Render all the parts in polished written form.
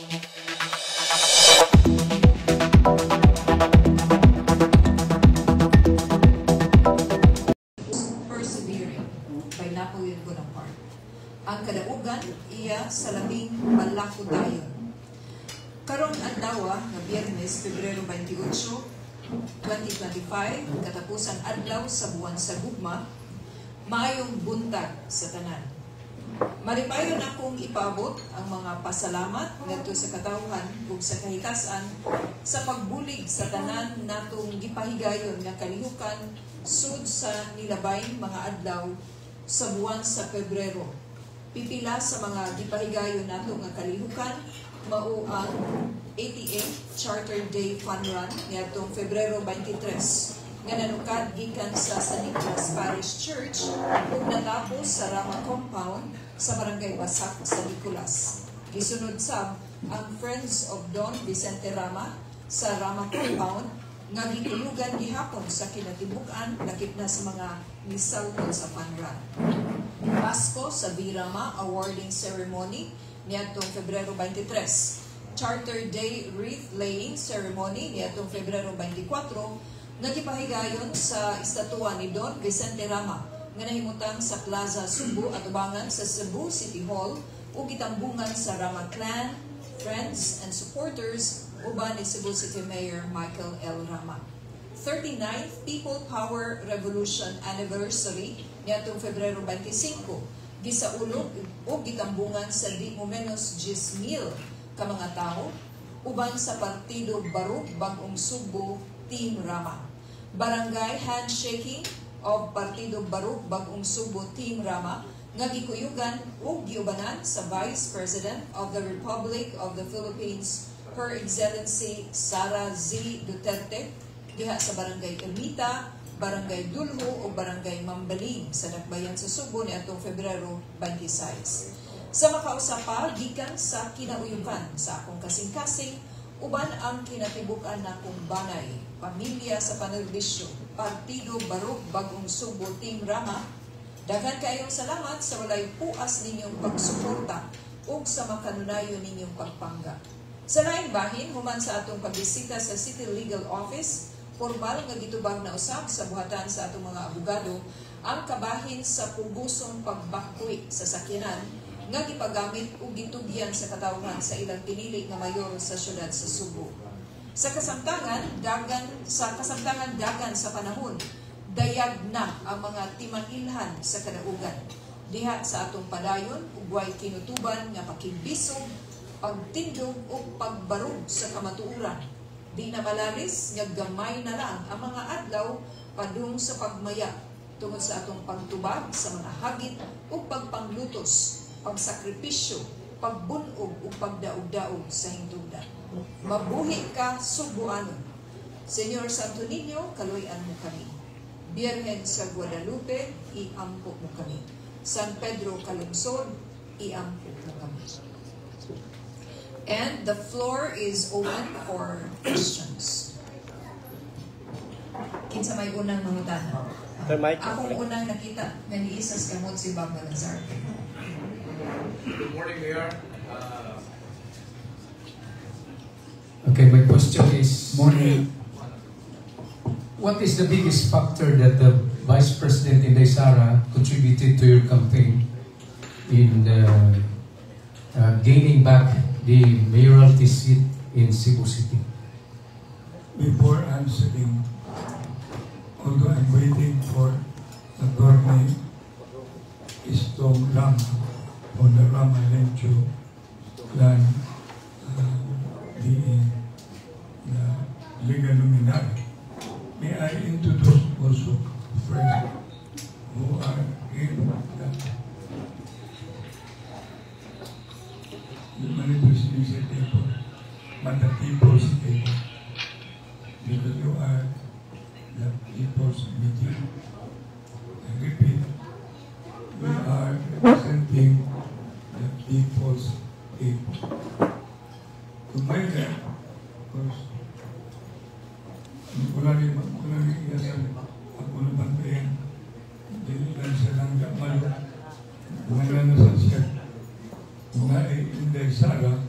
Persevering by Napoleon Bonaparte. Ang kadaugan iya sa labing balako dayon. Karon adlaw nga Biyernes, Pebrero 28, 2025, katapusan adlaw sa buwan sa gugma, maayong buntag sa tanan. Maripayon akong ipabot ang mga pasalamat ngadto sa katawhan ug sa kahitasan sa pagbulig sa tanan natong gipahigayon nga kalihukan sud sa nilabay mga adlaw sa buwan sa Pebrero. Pipila sa mga gipahigayon nato nga kalihukan mao ang 88 Charter Day Fun Run niadtong Pebrero 23 nga nanukad gikan sa San Nicolas Parish Church ug natapos sa Rama Compound sa Barangay Basak, San Nicolas. Gisunod sab ang Friends of Don Vicente Rama sa Rama Compound nga gitulugan gihapon sa kinatibuk-an lakip na sa mga misalton sa Fun Run. Pasko sa Virama Awarding Ceremony niadtong Pebrero 23. Charter Day Wreath Laying Ceremony niadtong Pebrero 24 nga gipahigayon sa estatwa ni Don Vicente Rama nga nahimutang sa Plaza Subo at ubangan sa Cebu City Hall ug gitambungan sa Rama Clan, friends and supporters uban ni Cebu City Mayor Michael L. Rama. 39th People Power Revolution Anniversary niadtong Pebrero 25 gisaulog ug gitambungan sa di mo menos 10,000 ka mga tao uban sa Partido Barug Bagong Subo Team Rama. Barangay handshaking of Partido Barug Bagong Subo Team Rama nga gikuyugan ug giubanan sa Vice President of the Republic of the Philippines, Her Excellency Sara Z. Duterte, diha sa Barangay Ermita, Barangay Dulho o Barangay Mambaling sa Dakbayan sa Subo niadtong Pebrero 26. Sa makausapa gikan sa kinauyukan sa akong kasing-kasing uban ang kinatibuk-an nakong banay, pamilya sa panerbisyo, Partido Barug Bagong Subo Team Rama. Daghan kayong salamat sa walay puas ninyong pagsuporta ug sa makanunayon ninyong pagpangga. Sa laing bahin, human sa atong pagbisita sa City Legal Office, formal nga gitubag na usab sa buhatan sa atong mga abogado ang kabahin sa pubusong pagbakoy sa sakyanan nga gipagamit ug gitugyan sa katawhan sa ilang pinili nga mayor sa syudad sa Subo. Sa kasamtangan dagan sa panahon, dayag na ang mga timanilhan sa kadaugan. Diha sa atong padayon ug way kinutuban nga pakigbisog, pagtindog ug pagbarug sa kamatuoran. Di na malalis nga gamay na lang ang mga adlaw padung sa pagmaya tungod sa atong pagtubag sa mga hagit ug pagpanglutos, pagsakripisyo, pagbunog ug pagdaog-daog sa hingtugdan. Mabuhi ka, Subuano. Señor Santo Niño, kaloy-an mo kami. Birhen sa Guadalupe, iampo mo kami. San Pedro Calungsod, iampo mo kami. And the floor is open for questions. Kinsa may unang mangutan? Akong unang nakita nga niisas kamot si Bob Malazar. Good morning, Mayor. Okay, my question is, what is the biggest factor that the Vice President Inday Sara contributed to your campaign in gaining back the mayoralty seat in Cebu City? Before answering, although I'm waiting for the Attorney Istong Rama on the Rama Lencho clan being the legal luminary, may I introduce also friends who are in the manifestation table, but the people's table, because you are the people's meeting. I repeat, we are representing the people's table. To my left, of course, wala rin iyasan ako na bantayan. Dili lang siya lang malo. Mga na sa siya. Mga Inday Sara,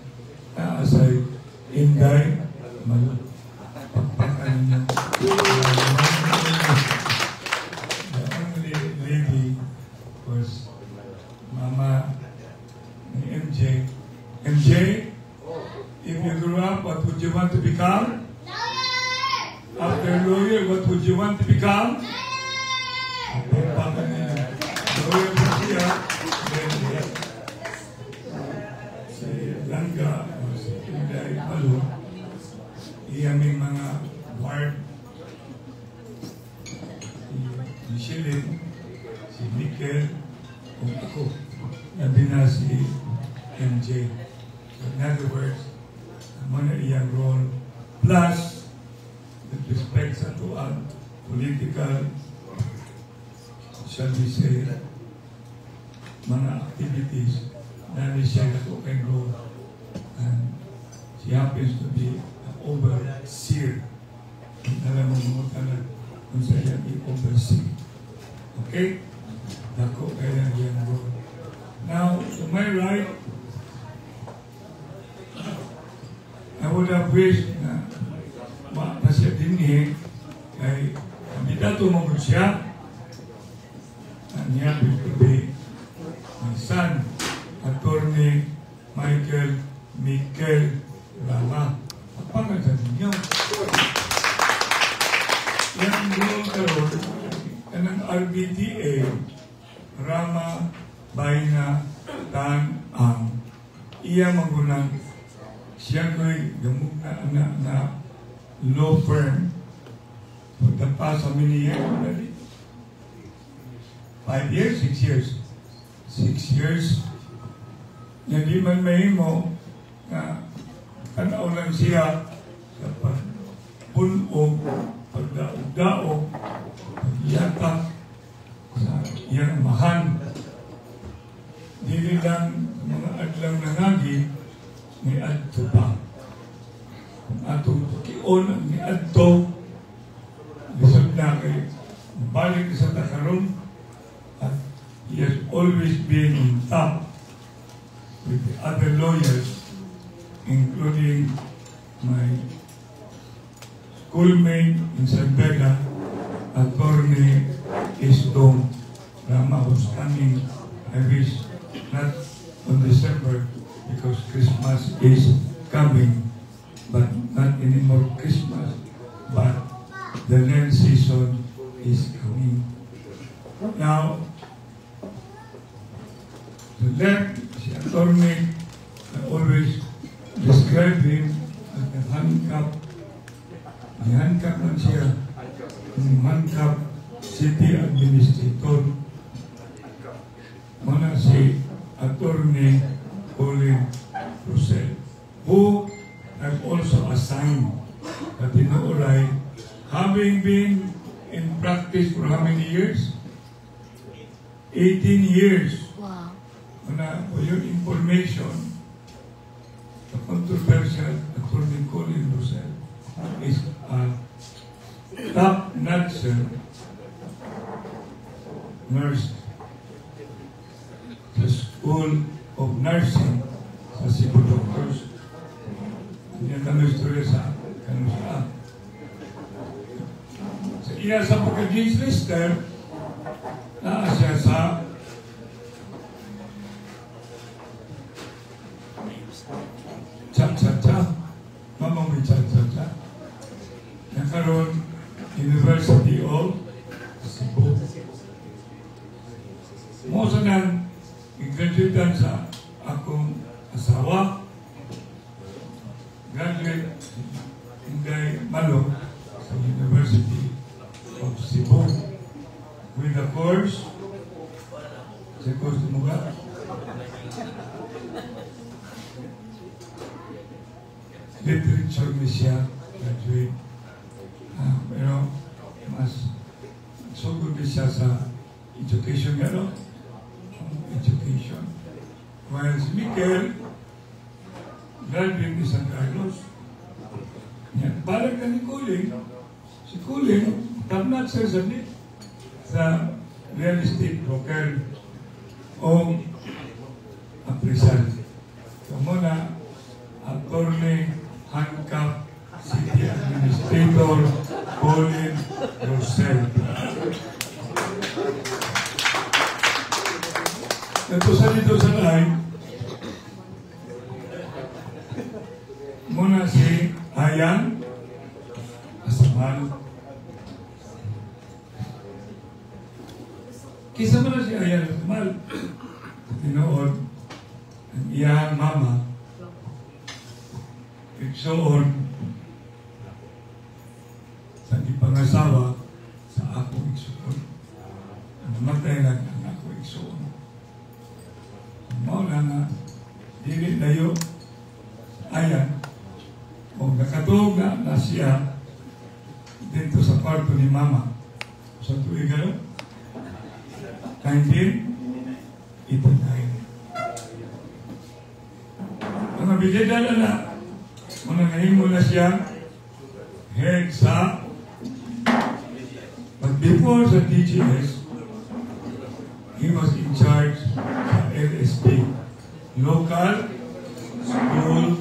MJ, if you grew up, what would you want to become? After lawyer, what would you want to become? Lawyer po siya. Si Langga, si Inday Malo, iyaming mga ward, si Shilin, si Mikel, kung ako, nabi na si MJ. So in other words, ang mga iyang role, plus, with respect sa tuan, political, shall we say, mga activities, na siya na can go, and she happens to be an overseer. Alam mo mo talaga kung siya i-oversee. Okay? Dako kaya yan role. Now, to my right, I would have wished na siya din kay kandidato mo siya, and he happens to be my son, Attorney Michael Rama. Pagpagatan ninyo. Yan doon karoon, ng RBTA, Rama Baina Tan Ang. Iya magunang siya ko'y gamug na law firm for the past how many years already? 5 years? 6 years? 6 years. Hindi man mahimo na tanaw lang siya sa pagpunog, pagdaog-daog, pagyatak sa iyang mahan. Dili lang mga adlang nangagi, may adto pa. Kung atong kion ni adto, lisod na kay balik sa takaroon, at he has always been on top with the other lawyers, including my schoolmate in San Vega, Attorney Istong Rama, who's coming, I wish, not on December, because Christmas is coming, but not anymore Christmas, but the Lent season is coming. Now, the Lent, si Attorney, I always describe him as a handcuff. Handcuff man siya, handcuff city administrator. Muna si Attorney Colin Rosell, who I've also assigned at Tinuuray, having been in practice for how many years? 18 years. Wow. Muna, for your information, the controversial Attorney Colin Rosell is a top-notch nurse sa School of Nursing sa Cebu Doctors. Hindi kami istorya sa kanusa. Sa iya sa pagka-James Lister, naa siya sa Cha-cha-cha, mamang may cha-cha-cha. Nakaroon University of Cebu. Mo sa nang i-graduatean sa akong asawa, graduate Inday Malo sa University of Cebu with a course sa course mo ka? Literature ni siya graduate. Pero mas sugod ni siya sa education gano'n. Education. While si Mikel, graduate ni San Carlos. Yan, balik na ni Kuling. Si Kuling, tamnat siya sa real estate broker o appraisal. So muna, Attorney Handcuff City Administrator Colin Rosell. Ito sa dito sa line, Ayan, Asaman. Kisa mo na si Ayan Asaman. Tinood, ang iyang mama, igsoon sa ipangasawa sa ako igsoon. Namatay lang ang ako igsoon. Mao na nga, dili layo, Ayan, o nakatog na siya dito sa kwarto ni Mama. Sa tuwing gano'n, 1989. Mga bigedala na, mga nahimo na siya, head sa, but before sa DGS, he was in charge sa LSP, local school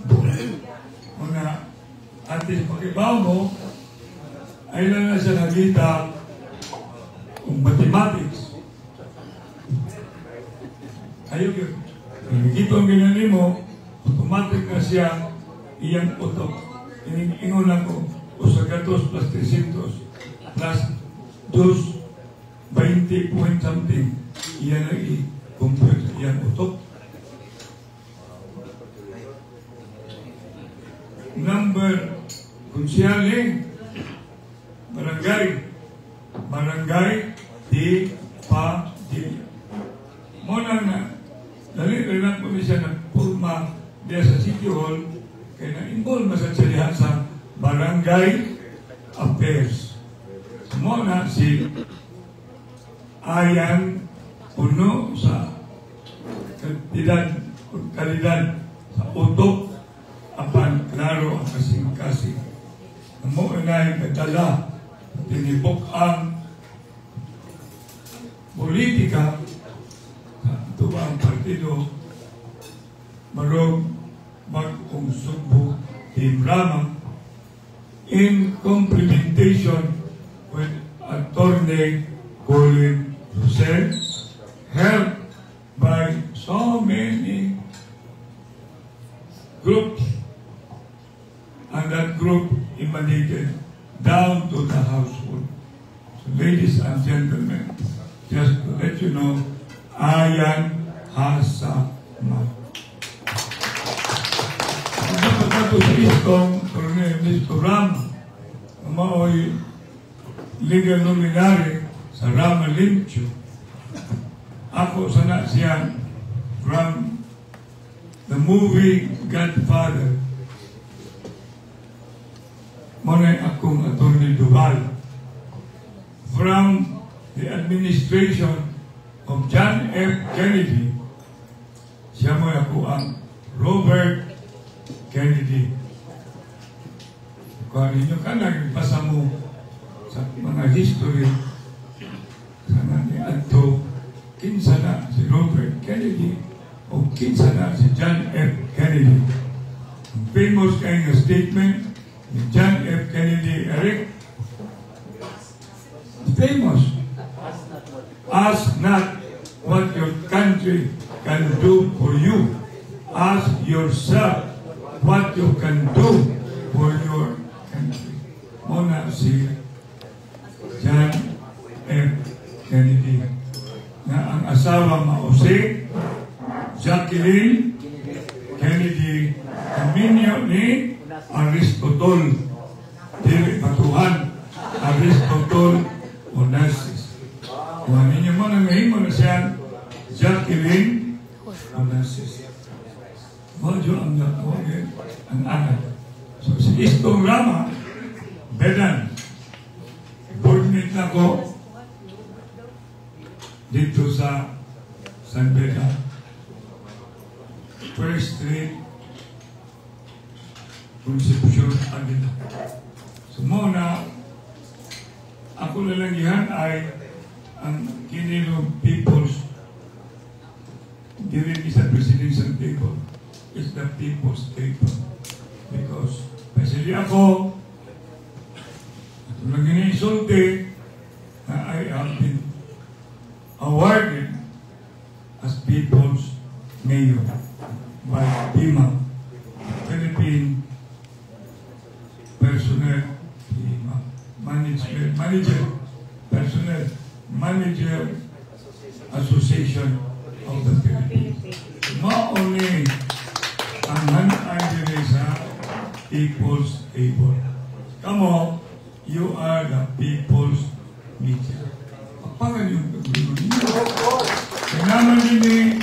board. Mga ating pakibaw mo, ay lang na siya nagita kung mathematics. Ayaw yun. Nagigito ang ginani mo, automatic na siya iyang utok. Ingon lang ko, usagatos plus 300 plus 20 point something. Iyan ang i-compute sa iyang utok. Number, kunsyali, barangay, di, pa, di. Muna na, dali-dali po siya nagpulma diya sa City Hall, kaya na-involve masasalihan sa barangay affairs. Muna si Ayan puno sa kalidad sa utok apan klaro ang kasing-kasing. Mo na nagdala tinibok ang politika sa tuwang partido marong mag-ong sugbo Team Rama in complementation with Attorney Colin Jose, helped by so many groups, and that group emanated down to the household. So, ladies and gentlemen, just to let you know, Ayan Asaman. Ang pagkato sa istong Coronel Mr. Rama, mao'y legal luminary sa Rama Limcho. Ako sana siya from the movie Godfather. Muna akong Attorney Duval. From the administration of John F. Kennedy, siya mo ako ang Robert Kennedy. Kung ninyo ka lang, ipasa mo sa mga history sa ni Anto, kinsa na si Robert Kennedy o kinsa na si John F. Kennedy. Ang famous kayong statement ni John F. Kennedy, Eric, famous. Ask not what your country can do for you. Ask yourself what you can do for your country. Muna si John F. Kennedy na ang asawa Maose, Jacqueline Kennedy, kaminyo ni Aristotle, dili patuhan, Aristotle Onassis. Kung ninyo mo na ngayon mo na siya, Jacqueline Onassis. Modyo ang nakawagin, ang anak. So si Istong Rama, Bedan, boardmate na ko dito sa San Beda, First Street, Concepcion, Aguila. So muna, ako lalanggihan ay ang Kinilong People's dili sa presidential table is the people's table. Because, pasili ako, at nang inisulti na I have been awarded as people's mayor by PIMA, Philippine Personnel Manager Association of the Philippines. Mauni ang hanaan din sa People's Able. Kamo, you are the People's Media. Papangan yung pagbigo ninyo. Kaya naman din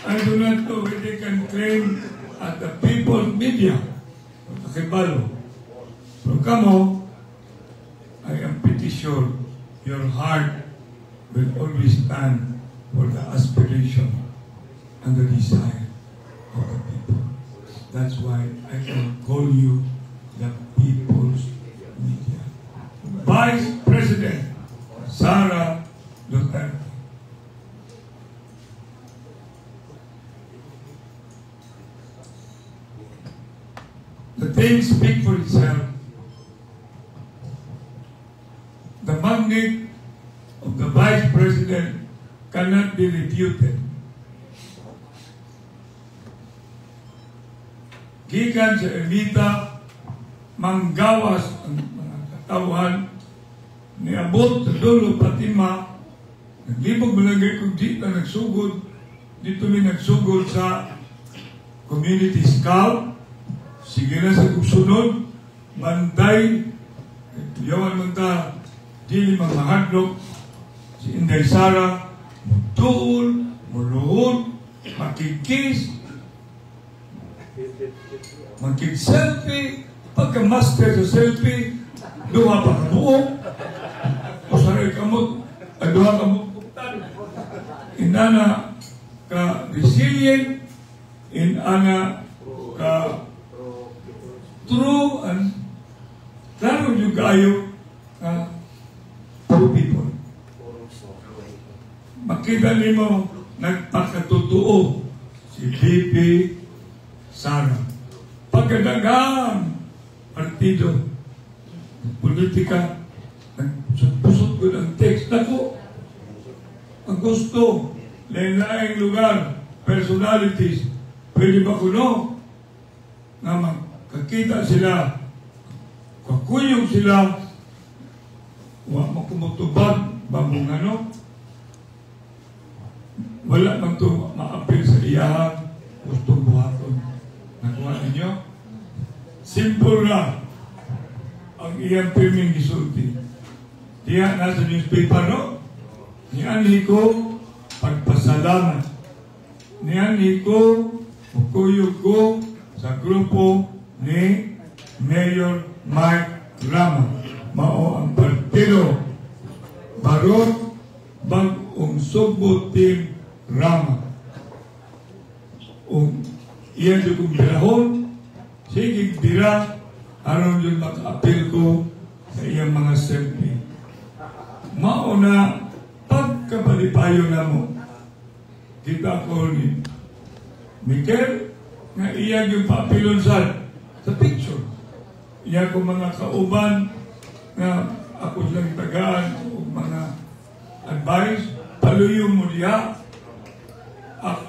I do not know whether they can claim at the People's Media. Kakibalo. So kamo, I am pretty sure your heart will always stand for the aspiration and the desire of the people. That's why I can call you the People's Media. Vice President Sara Duterte. The things speak for itself. The mandate of the Vice President cannot be refuted. Gikan sa elita, manggawas ang mga katauhan, niabot sa dulo patima, naglibog malagay kung di na nagsugod, dito mi nagsugod sa community scout, sige na sa kugsunod, bantay, yawan man ta, dili mamahadlok, si Inday Sara, mutuol, muluhod, makikis, magkig-selfie, pagka-master sa selfie, duha pa ka buo, o saray kamot, duha ka buktan. Inana ka resilient, inana ka true, and klaro yung kayo true people. Makita nimo nagpakatotoo si VP Sara. Pagkadagang partido, politika, nagpusot ko ng text ako. Ang gusto, lain-laing lugar, personalities, pwede ba kuno na magkakita sila, kakuyong sila, wa makumutubad, bambong ano, wala man ito maapil sa iyahan, gustong buhaton. Nakuha ninyo? Simple lang ang iyang pirming gisulti. Diya nasa newspaper, no? Niyan ko pagpasalamat. Niyan ko mukuyog ko sa grupo ni Mayor Mike Rama. Mao ang partido Barot Bag-ong Sugbo Team Rama. Iyan yung kong birahon, sige bira, aron yung maka-appeal ko sa iyang mga selfie. Mauna, pagkabalipayo na mo, kita ko ni Mikel, nga iyan yung pa-appealon sa picture. Iyan ko mga kauban, nga ako lang tagaan, o mga advice, paluyo mo diya,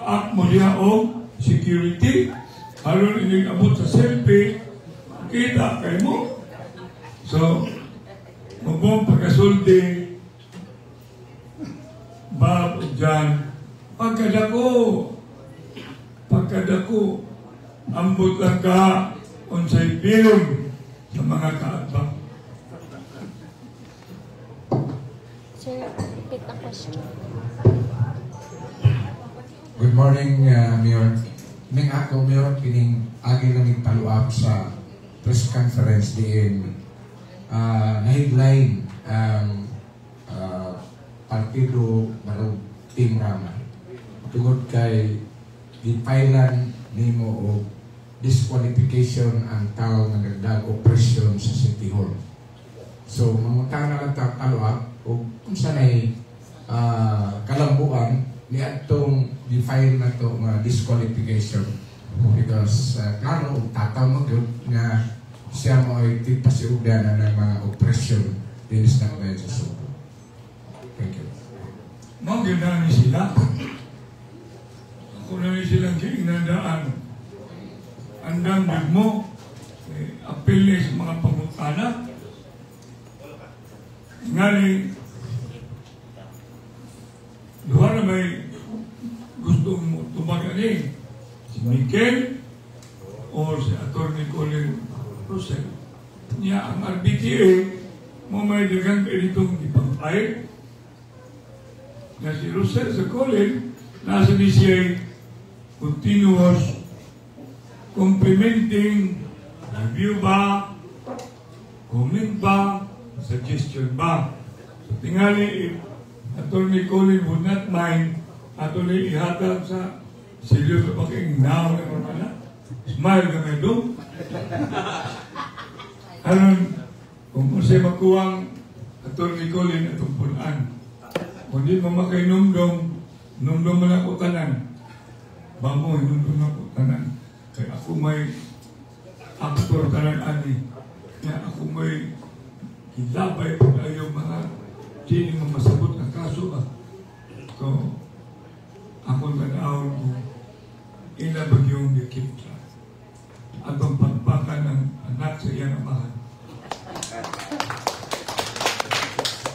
ak mo diya o security, haron ining abot sa selfie, kita kay mo. So, mabong pagkasulti, Bob, John, pagkadako, ambot lang ka, unsay film sa mga kaadbang. Sir, repeat the question. Good morning, Mayor. Ning ako, Mayor, kining agi naming follow-up sa press conference diin na-headline ang partido Barog Team Rama. Tungod kay gipailan nimo o disqualification ang tao nga nagdag operasyon sa City Hall. So, mamutang na lang follow-up o kung sanay kalambuan ni atong define na to mga disqualification because klaro tataw mo yun nga siya mo ay tipasiudan na ng mga operasyon din sa bayan sa Subo. Thank you. Maganda ni sila. Ako na ni silang kiinandaan. Andang din mo apel sa mga pangutana. ngani duha na may gusto mo tumagani si Mikel o si Atty. Colin Rosel. Niya ang RBTA mo may dagang editong ipangpay na si Rosel sa Colin nasa ni siya continuous complimenting, review ba, comment ba, suggestion ba. So tingali, Atty. Colin would not mind atuloy ihatag sa silyo sa pag-ingnaw na mga smile ka may doon. Aron, kung kasi makuwang Atty. Colin atong punan. Kung di mo makainomdom, nomdom mo na ko tanan. Bamoy, nomdom na ko tanan. Kaya ako may aktor tanan ani. Kaya ako may hilabay po tayo mga sini mo masabot ang kaso ba. So, ako tanawin ko, inabag yung dikita. At ang pagpakan ng anak sa iyang amahan.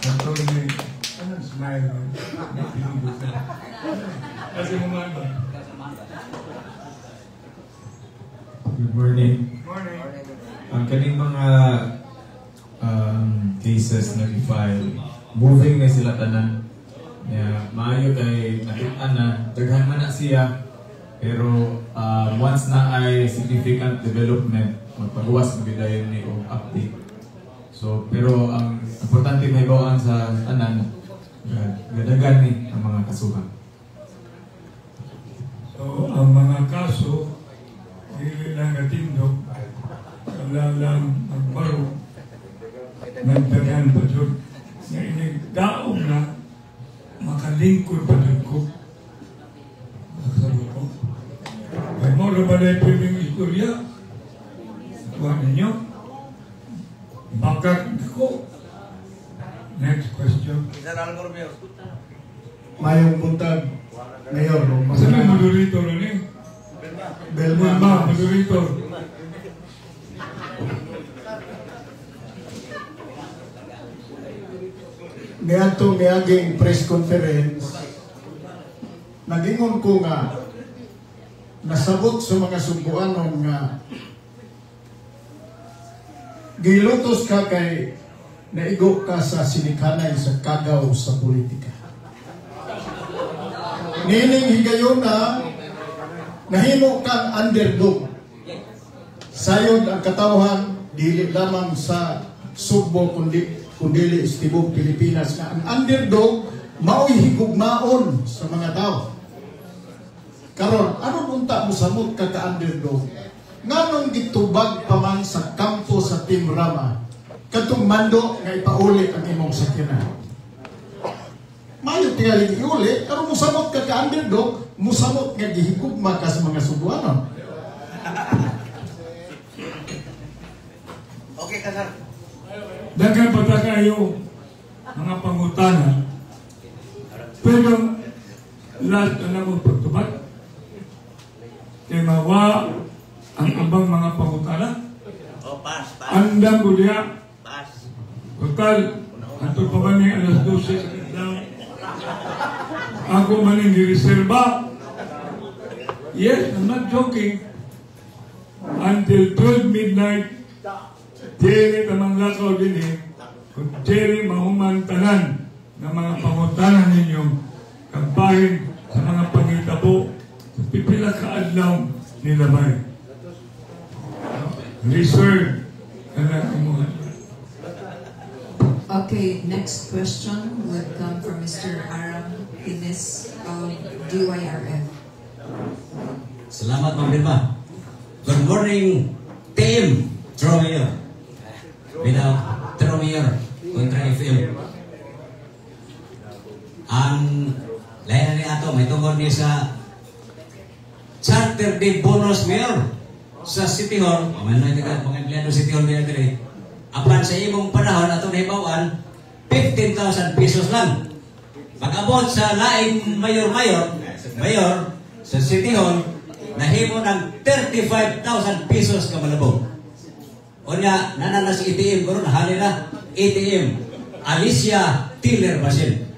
Ito may, anong smile mo? Napinubusan. Kasi mo man ba? Good morning. Morning. Ang kaning mga cases na i-file, moving na sila tanan. Maayo kay nakita na, daghan man na siya, pero once na ay significant development, magpagawas na bidayon ni o update. So, pero ang importante may bawaan sa tanan, gadagan ni ang mga kasuhan. So, ang mga kaso, hindi lang natindog, wala lang magbaro, nagdagan pa dyan, na inigdaog na, makalingkod pa dyan ko. Sabi ko, may mo na ba na yung istorya? Tuhan ninyo? Bakit ako? Next question. Mayong buntag, Mayor. Masabi moderator na niya. Belma. Moderator. Niadtong niaging press conference, nagingon ko nga, nasabot sa mga Subuanon nga, gilutos ka kay naigo ka sa sinikhanay sa kagaw sa politika. Nining higayon na nahimo kang underdog. Sayod ang katawhan dili lamang sa Sugbo kundi istibong Pilipinas na ang underdog mao'y higugmaon sa mga tao. Karon, ano punta mo samot ka ka-underdog? Nganong gitubag pa man sa kampo sa Team Rama katong mando nga ipaulit ang imong sakyanan. Mayo tingali iulit, pero musamot ka ka-underdog, musamot nga gihigugma ka sa mga Subuanon. Okay ka, sir. Dagan pa kayo mga pangutana. Pero lahat na lang mo pagtubat. Kaya mawa ang abang mga pangutana. Pass. Andang ko diya. Pass. Total, ato pa man ni alas 12 sa kadlaw. Ako man yung gireserba. Yes, I'm not joking. Until 12 midnight, Jerry tamang lakaw din kung Jerry mahuman tanan ng mga pangutanan ninyo kampahin sa mga pangitabo sa pipila kaadlaw ni Labay. Reserve na lang imuhan. Okay, next question would come from Mr. Aram Ines of DYRF. Salamat, Ma'am Vilma. Good morning, team Tromayor. Binaw, Tromayor, kontra FM. Ang layan ni ato, may tungkol niya sa Charter Day Bonus Mayor sa City Hall. Mamanoy na mga empleyado City Hall niya dili. Apan sa imong panahon, ato na ibawan, 15,000 pesos lang. Pag-abot sa laing mayor sa City Hall, nahimo ng 35,000 pesos ka malabog. O niya, nananas ATM, gano'n, nahali na ATM. Alicia Tiller Basil.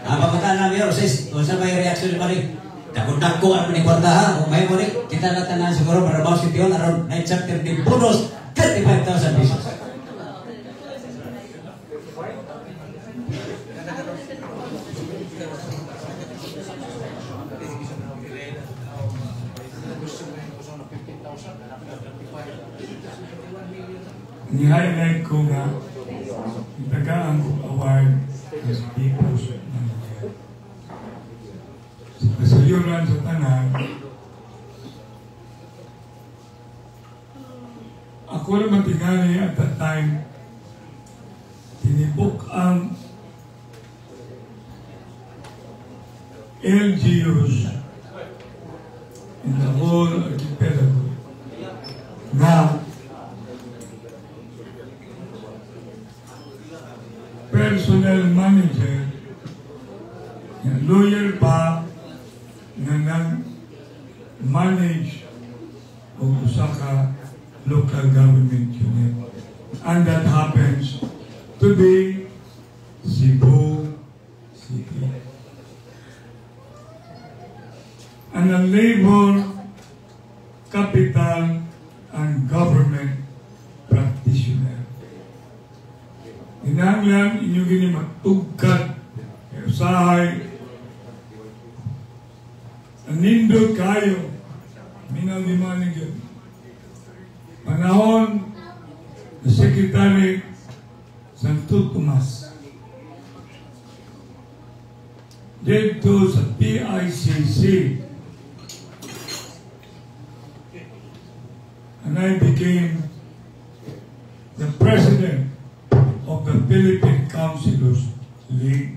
Pagkata na Mayor, sis, kung sa may reaction pa rin, dako-dako ang pinikwarta ha, kung may mo rin, kita natin na siguro para Bao City Hall, around 9 chapter di bonus, 35,000 pesos. Ni-highlight ko nga, itagaan ko award as People's Manager. Sa kasayuran sa tanan, ako naman tingali at that time, tinibok ang LGUs in the whole archipelago na personnel manager, lawyer pa na nag-manage o usa ka local government unit. And that happens to be Cebu City. And a labor, capital, and government practitioner. Inanglan inyo gini matugkat, usahay, nindot kayo, minal di manager. Panahon na Secretary Santo Tomas. Dito sa PICC, and I became the president of the Philippine Councilors League.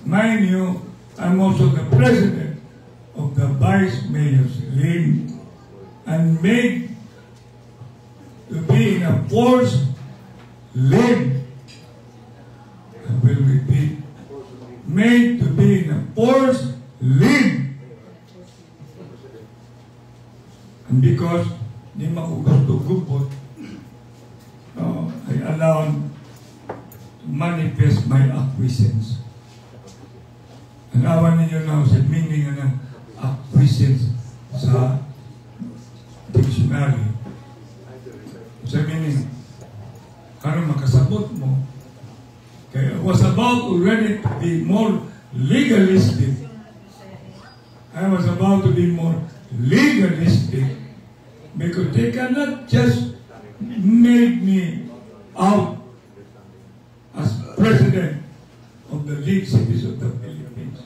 Mind you, I'm also the president of the Vice Mayors League and made to be in a forced league. I will repeat, made to be in a forced league. And because di makugusto-gupot, I allowed to manifest my acquiescence. And awan ninyo na sa meaning ng acquiescence sa dictionary. Sa meaning, kano makasabot mo. Kaya I was about already to be more legalistic. I was about to be more legalistic because they cannot just make me out as president of the League Cities of the Philippines.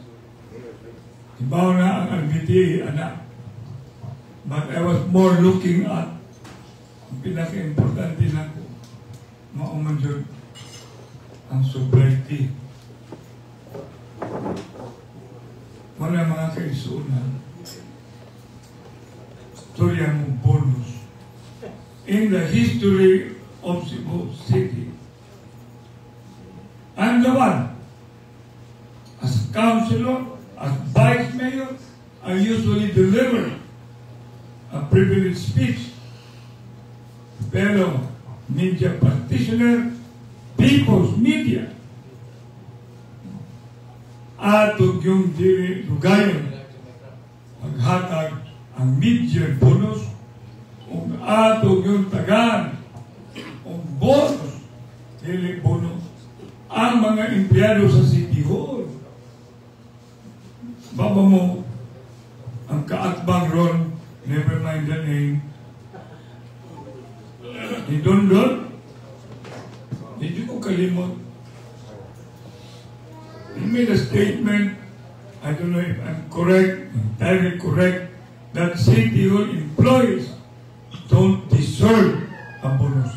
Ibaw na ang LBTA, anak. But I was more looking at ang pinaka-importante na ko, mauman yun ang sobriety. Wala mga kaisunan. Storya mong bonus. In the history of Cebu City, I'm the one. As councilor, as vice mayor, I usually deliver a privileged speech. Pero media practitioner, people's media, atog yung dili lugayon, maghatag ang media bonus, o atog yung tagaan, o bonus, dili bonus, ang mga empleyado sa City Hall. Baba mo, ang kaatbang ron, never mind the name, ni Don Don, hindi ko kalimot. He made a statement, I don't know if I'm correct, entirely correct, that City Hall employees don't deserve a bonus.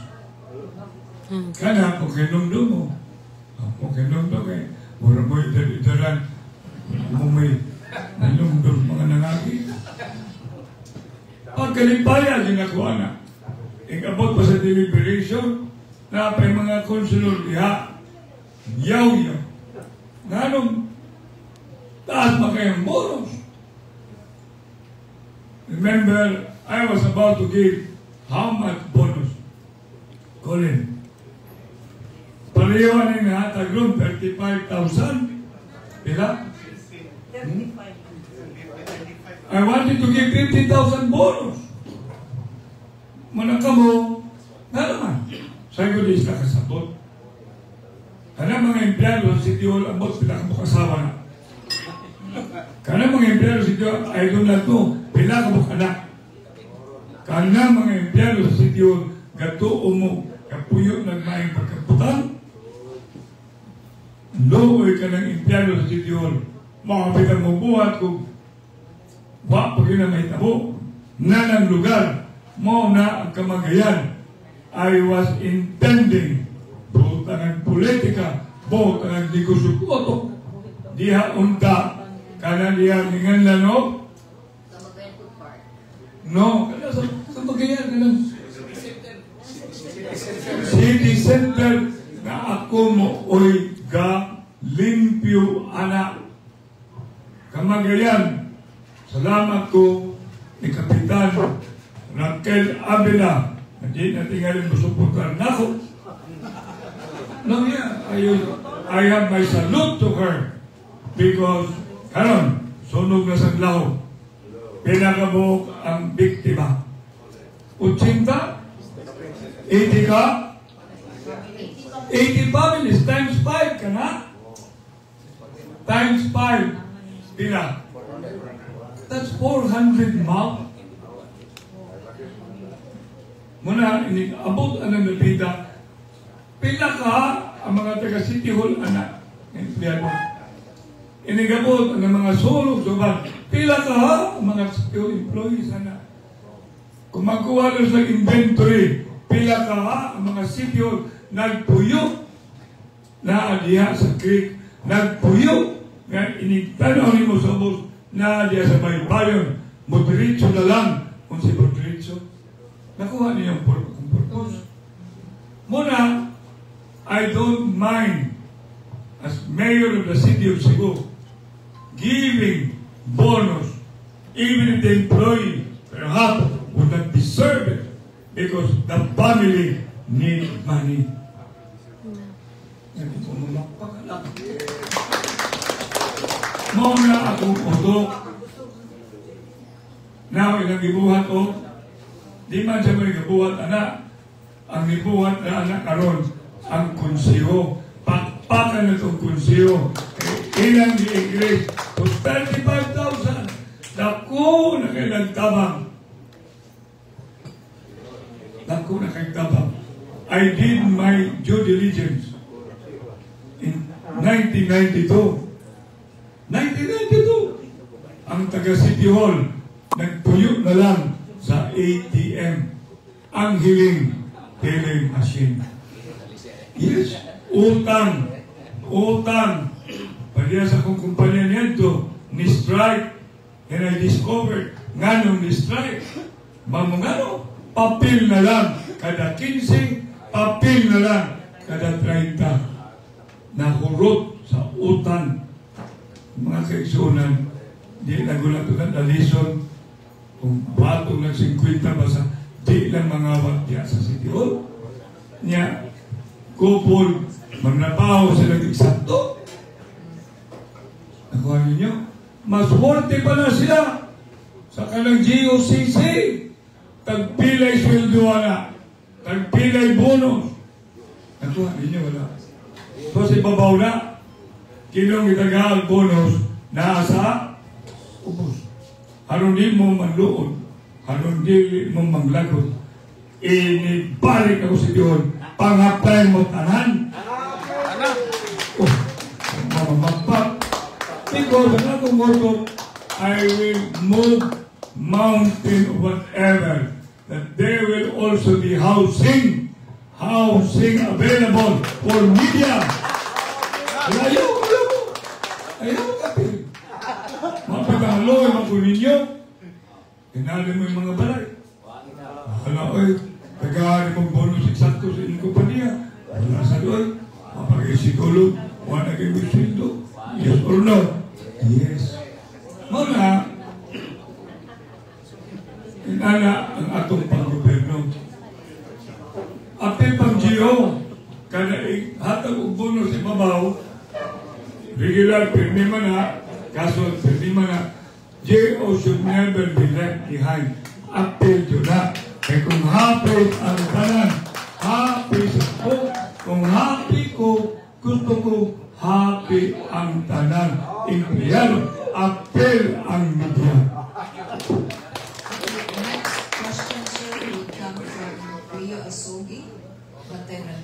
Kana, kung kinumdum mo, kung kinumdum kayo, wala mo idaran, kung may nalumdum mga nangagi. Pagkalimpaya, ginakuha na. Ikabot pa sa deliberation, na pa yung mga konsulor diha, yaw-yaw. Nanong, taas pa kayong bonus. Remember, I was about to give how much bonus? Colin, Pareho ni nga, tagron, 35,000. Pila? I wanted to give 50,000 bonus. Manang kamo, na naman. Sabi ko, di sila kasabot. Kana mga empleyado sa City Hall, ang bot, pila ka mo kasawa na. Kana mga empleyado sa City Hall, I don't know, pila ka mo anak. Kana mga empleyado sa City Hall, gato mo, kapuyo nagmaing pagkaputan. Looy ka ng empleyado sa City Hall, makapitang mo buhat kung wa pag yun ang mahitabo na ng lugar mo na ang kamagayan. I was intending buot ang politika, buot ang negosyo ko. Diha unta, kana diha ningan lano? No, kana sa magayan, kana city center na ako mo oy ga limpyo anak. Kamagayan, salamat ko ni Kapitan Raquel Abela. Hindi na tingalin mo suportar na ako. No, yeah, I have my salute to her because karon sunog na sa lao. Pinakabok ang biktima. 80? 80 ka? 80 families times 5 ka na? Times 5. Pila? That's 400 mouth. Muna, abot ang napita. Pila ka ang mga taga City Hall anak empleyado. Inigabot ang mga sulog suban. Pila ka ang mga City Hall employees anak. Kung magkuha sa inventory, pila ka ang mga City Hall nagpuyo na adiha sa creek, nagpuyo nga inigtanaw ni mo sa bus na adiha sa baybayon, moderitso na lang kung si moderitso. Nakuha niya ang purpose. Muna, I don't mind as mayor of the city of Cebu giving bonus even if the employee perhaps would not deserve it because the family need money. Muna akong utok. Now, ilang ibuhat o di man siya may gabuhat anak. Ang ibuhat na anak karon ang konseho. Pakpakan na itong konseho. Ilang di-increase to 35,000. Naku na kayo nagtabang. Naku na kayo tabang. I did my due diligence in 1992. 1992! Ang taga City Hall nagtuyo na lang sa ATM ang hiling teller machine. Yes, utang. Pagkaya sa kong kumpanya nito, ni-strike, and I discovered nga nung ni-strike, mamungano, papel na lang kada 15, papel na lang kada 30. Nahurot sa utang. Mga kaigsunan, di nagulat ito ng alison, kung batong ng 50 basa, di lang mga watya sa City Hall. Nya, kupol, magnapaho sila eksakto. Nakuha ninyo? Mas forte pa na sila sa kanang GOCC. Tagpilay sweldo na, tagpilay bonus. Nakuha ninyo, wala. So, si babaw na, kinong itagaal bonus na sa ubos. Haron di mo manluod, haron di mo manglagot, inibalik ako sa Diyon, pang-apply mo tanan. Oh, mamamagpak. Because ang akong moto, I will move mountain or whatever, that there will also be housing available for media. Ayaw kapil. Mapagahaloy mga po ninyo. Tinali mo yung mga balay. Hala, oy, tagahari mong bonus eksakto sa inyong kumpanya. Wala sa doon. Mapag-isikulog. Wala kayo may sweldo. Yes or no? Yes. Muna, inana ang atong pang-goberno. Apil pang GO, kada hatag og bonus sa mabaw, regular pirmi man na, kaso pirmi man na, JO should never be left behind. Appeal to na. Kaya kung happy ang tanan, happy ko, kung happy ko, gusto ko happy ang tanan. Empleyado, appeal ang media. Next question, sir, will come from Rio Asogi, Bateran.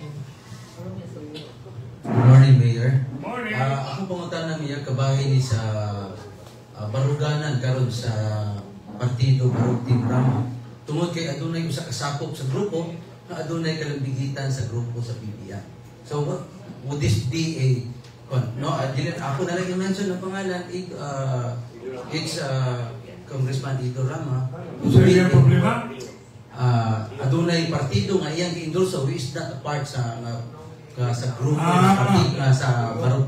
Good morning, Mayor. Morning. Ako pumunta na Mayor kabahin ni sa baruganan karon sa partido Barug Team Rama. Tungod kay adunay usa ka sakop sa grupo na adunay kalambigitan sa grupo sa PBA. So what would this be a ako na lang i-mention ng pangalan it's Congressman Ido Rama. So yung problema? Adunay partido nga iyang gi-endorse who is not a part sa grupo sa Barug.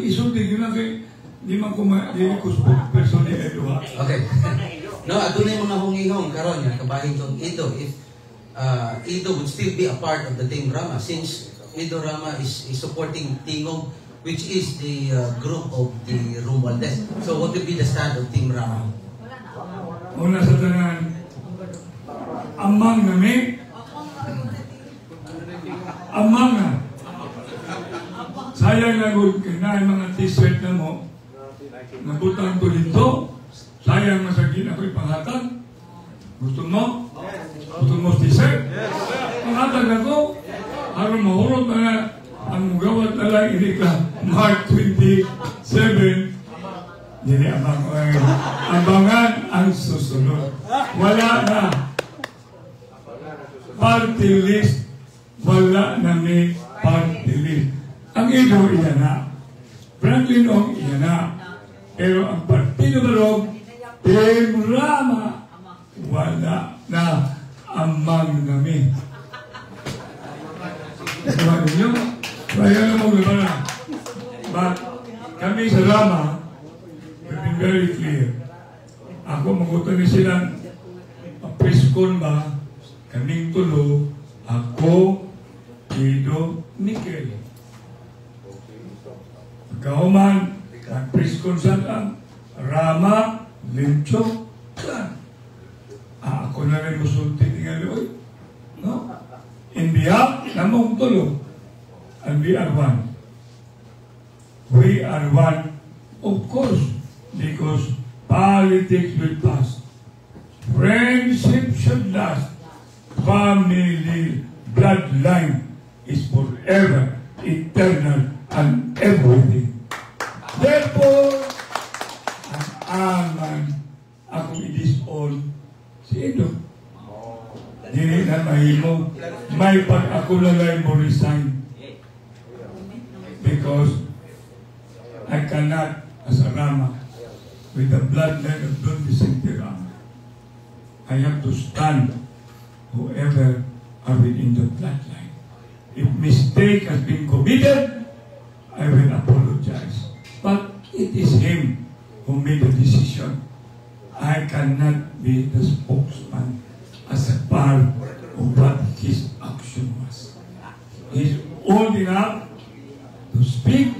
Isulti yun lang kay di man ko spokesperson ni Edo. Okay. No, adunay mga hungihong karon nga kabahin kong Ido if Ido would still be a part of the Team Rama since Ido Rama is supporting Tingog which is the group of the Romualdez. So what will be the stand of Team Rama? Una sa tanan, amang nami, amang na. Sayang na gud kay na mga t-shirt na mo. Nabutang ko dito. Sayang masagin ako'y panghatag. Gusto mo? Gusto mo t-shirt? Panghatag ako. Aron mahurot na ang mugawat na lang ini ka March 27. Dili abangan ang susunod. Wala na. Party list. Wala na may party list. Ang Ido iyan na. Franklin Ong iyan na. Pero ang Partido Barug, Team Rama, wala na amang namin. Diba ninyo? Kaya naman na. But kami sa Rama, we've been very clear. Ako magutan ni silang preskon ba, kaming tulo, ako, Ido, Mikel. Pagkahuman, nag-preskon sa Rama, Lincho, ako na rin musulti nga doon. No? In behalf, namong tulo, and we are one. We are one, of course, because politics will pass. Friendship should last. Family bloodline is forever, eternal, and everything. Therefore, ang aman akong i-disown si Ido. Dili na mahimo. May pag ako lalay mo resign. Because I cannot, as a Rama, with the bloodline of Don Vicente Rama, I have to stand whoever are within the bloodline. If mistake has been committed, I will apologize. But it is him who made the decision. I cannot be the spokesman as a part of what his action was. He's old enough to speak,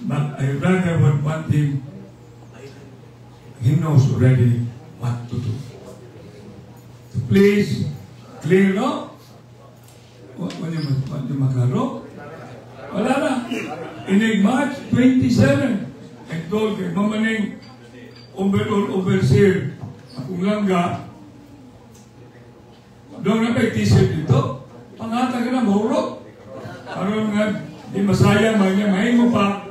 but I rather would want him. He knows already what to do. So please, clear no? What you maklaro? Wala na. In March 27, I told kay Mamaning overseer, akong langga, doon na may t-shirt dito, pangatag ka na, mahurot. Parang nga, di masayang, mahimo pa,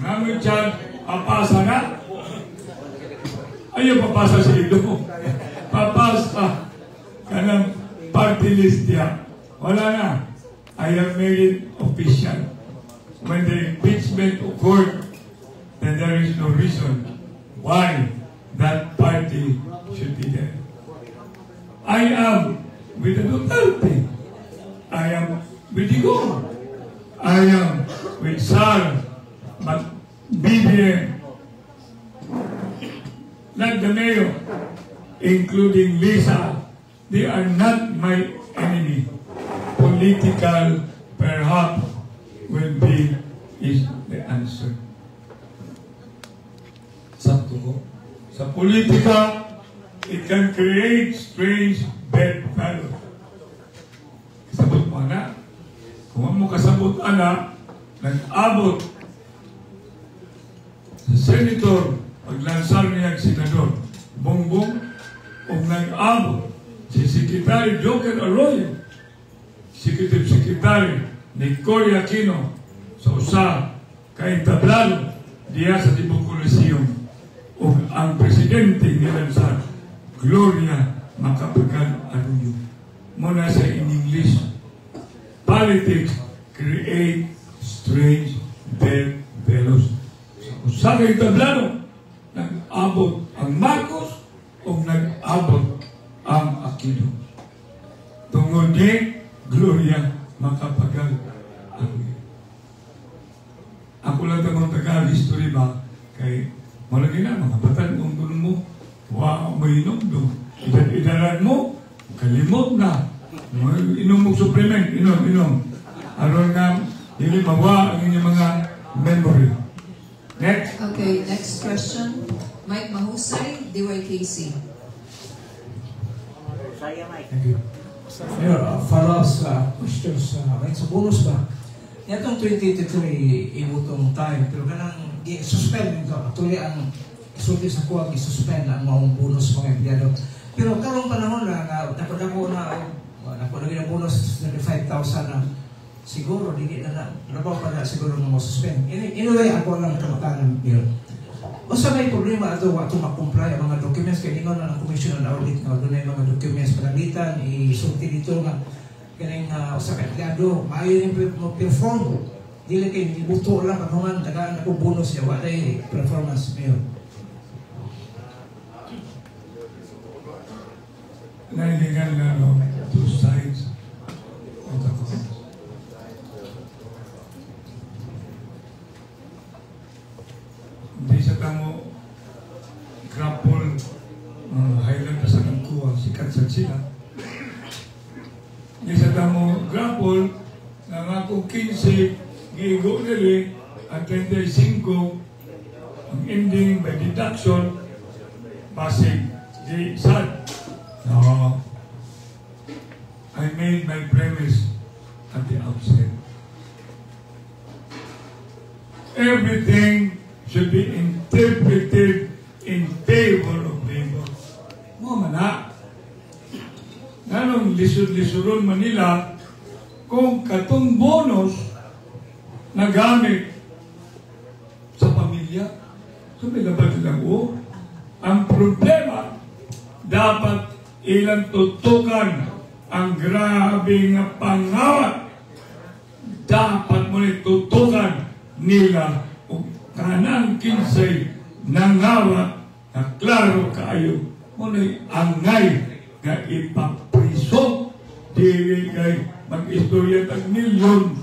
namin dyan, papasa na. Ayaw papasa sa ilo mo. Papasa ka ng party list niya. Wala na. I have made it official. When the impeachment occurred, then there is no reason why that party should be there. I am with the Duterte. I am with Igor. I am with Sara. But BBM, not the mayor, including Lisa, they are not my enemy. Political perhaps will be is the answer. Sakto ko. Sa politika, it can create strange bedfellows. Kasabot mo na. Kung mo kasabot anak, nag-abot sa senator, paglansar niya ang senador, Bongbong, o nag-abot si Secretary Joker Arroyo, Secretary ni Cory Aquino, sa usa kay tablado diya sa Tibok Coliseum, o ang presidente nilansar, Gloria Macapagal Arroyo. Muna sa in English, politics create strange bedfellows. Sa kay tablado, nag-abot ang Marcos o nag-abot ang Aquino. Tungod ni Gloria Macapagal Arroyo. Ako lang tamang taga-history ba? Kay malagi na, mga batan kung doon mo, may inom doon. Idaran mo, kalimot na. Inom mo supplement, inom. Aron nga, hindi mawa ang inyong mga memory. Next. Okay, next question. Mike Mahusay, DYKC. Thank you. Mayor, follow-up sa questions sa bonus ba? Itong 2023, ibutong time, pero kanang i-suspend ito. Actually, ang isulti sa kuwag, i-suspend ang mga bonus mga empleyado. Pero karong panahon na, napadako na ng bonus 35,000 na siguro, hindi na nabaw pa na siguro mga suspend. Anyway, ako lang kamakanan, Mayor. Basta may problema ito, makumply ang mga documents, kaya ningon na ng Commission on Audit na doon na yung mga documents panalitan, isulti dito nga, kaning sa empleyado, maayon yung perform. Dili kayo, ibuto lang, kanuman, tagaan ako bonus niya, wala performance, Mayor. Nailingan na two sides of the coin. Hindi sa tamo grapple highlight pa sa nagkuha, sikat sa sila. Hindi sa tamo grapple na nga kung 15 gigo nili at 35 ang ending by deduction passing di sad. No, I made my premise at the outset. Everything should be interpreted in favor of labor. Mo mana. Nanong lisod-lisoron Manila kung katong bonus na gamit sa pamilya. So may labat lang ang problema, dapat ilang tutukan ang grabe nga pangawat. Dapat mo tutukan nila o kanang kinsay nangawat na klaro kaayo mo angay nga ipapriso dili kay mag-istorya tag milyon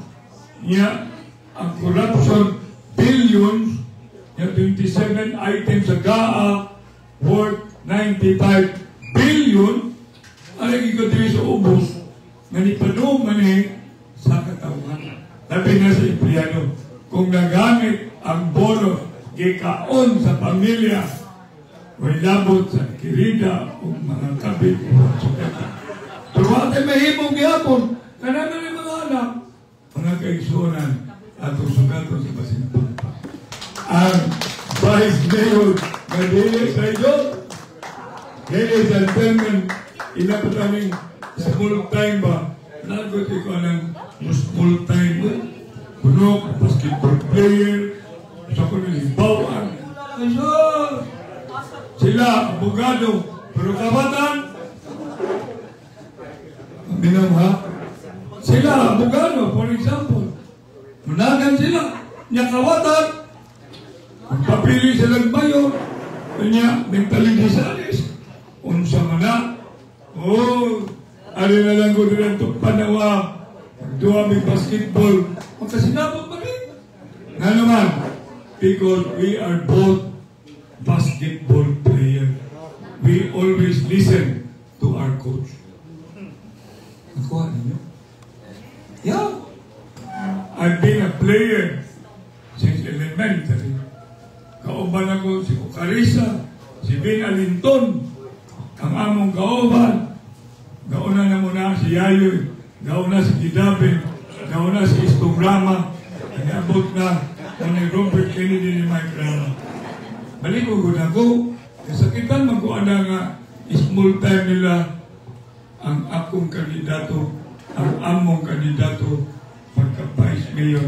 niya ang corruption billions niya 27 items sa GAA worth 95 billion ang ikadiri sa ubos nga nipadong sa katawan. Labi na sa empleyado. Kung nagamit ang bono gikaon sa pamilya, may labot sa kirida o mga kabit o sukata. Pero wala tayo mahimong gihapon. Kanaman yung mga anak, mga kaigsunan at sugato sa Basinpan. Ang Vice Mayor na dili kayo, ladies and gentlemen, inapataming small time ba? Nagot ko ng small time ba? Kuno, basketball player, sa ko nilibawaan. Sila, abogado, pero kabatan, minam ha? Sila, abogado, for example, munagan sila, niya kawatan, kung papili silang mayor, kanya, nagtaligisalis, unsa mana, ali na lang ko rin ito panawa, duwa may basketball, magkasinabot pa rin. Nga naman, because we are both basketball players, we always listen to our coach. Nakuha ninyo? Yeah. I've been a player since elementary. Kauban ako si Ocarisa, si Ben Alinton, ang among kauban. Gauna na muna si Yayoy, gauna si Gidabin, gauna si Istograma, nag-abot na ni Robert Kennedy ni Mike Rama. Balik ko ako, kasakitan magkuana nga small time nila ang akong kandidato, ang among kandidato pagka-vice mayor.